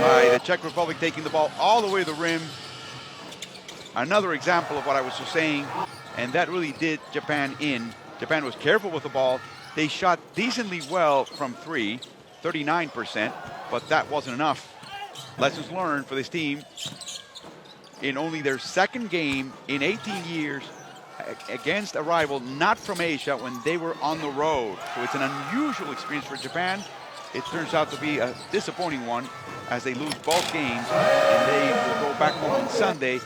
by the Czech Republic, taking the ball all the way to the rim. Another example of what I was just saying, and that really did Japan in. Japan was careful with the ball. They shot decently well from three, 39%, but that wasn't enough. Lessons learned for this team in only their second game in 18 years against a rival not from Asia when they were on the road. So it's an unusual experience for Japan. It turns out to be a disappointing one as they lose both games and they will go back home on Sunday.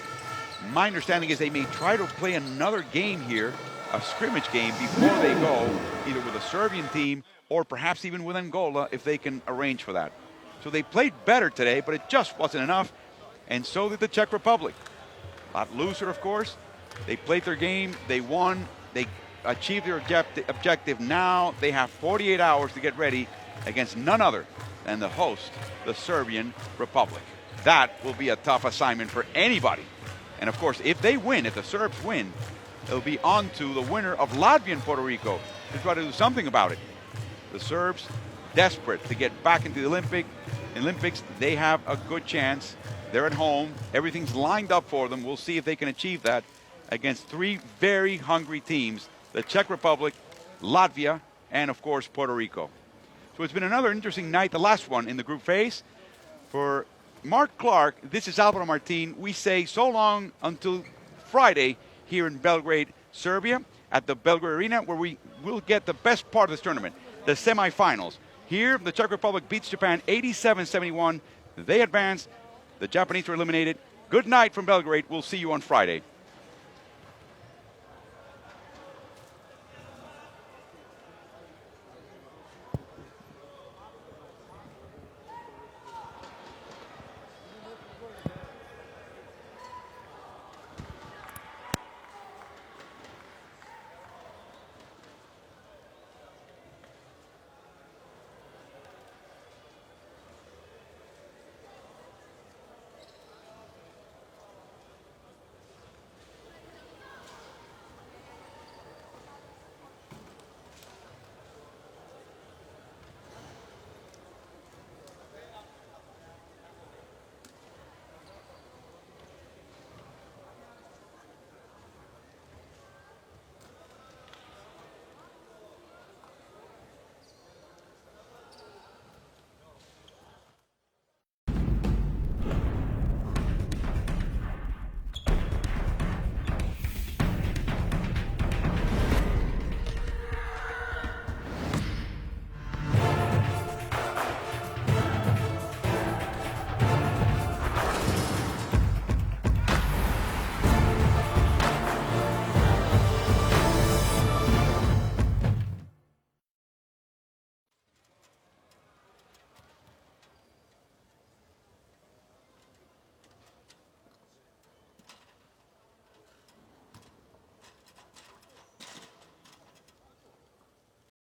My understanding is they may try to play another game here, a scrimmage game, before they go, either with a Serbian team or perhaps even with Angola if they can arrange for that. So they played better today, but it just wasn't enough, and so did the Czech Republic. A lot looser, of course. They played their game, they won, they achieved their objective. Now they have 48 hours to get ready against none other than the host, the Serbian Republic. That will be a tough assignment for anybody. And of course, if they win, if the Serbs win, it'll be on to the winner of Latvia and Puerto Rico to try to do something about it. The Serbs, desperate to get back into the Olympics, they have a good chance. They're at home. Everything's lined up for them. We'll see if they can achieve that against three very hungry teams, the Czech Republic, Latvia, and of course, Puerto Rico. So it's been another interesting night, the last one in the group phase. For Mark Clark, this is Alvaro Martin. We say so long until Friday here in Belgrade, Serbia, at the Belgrade Arena, where we will get the best part of this tournament, the semifinals. Here, the Czech Republic beats Japan 87-71. They advance. The Japanese are eliminated. Good night from Belgrade. We'll see you on Friday.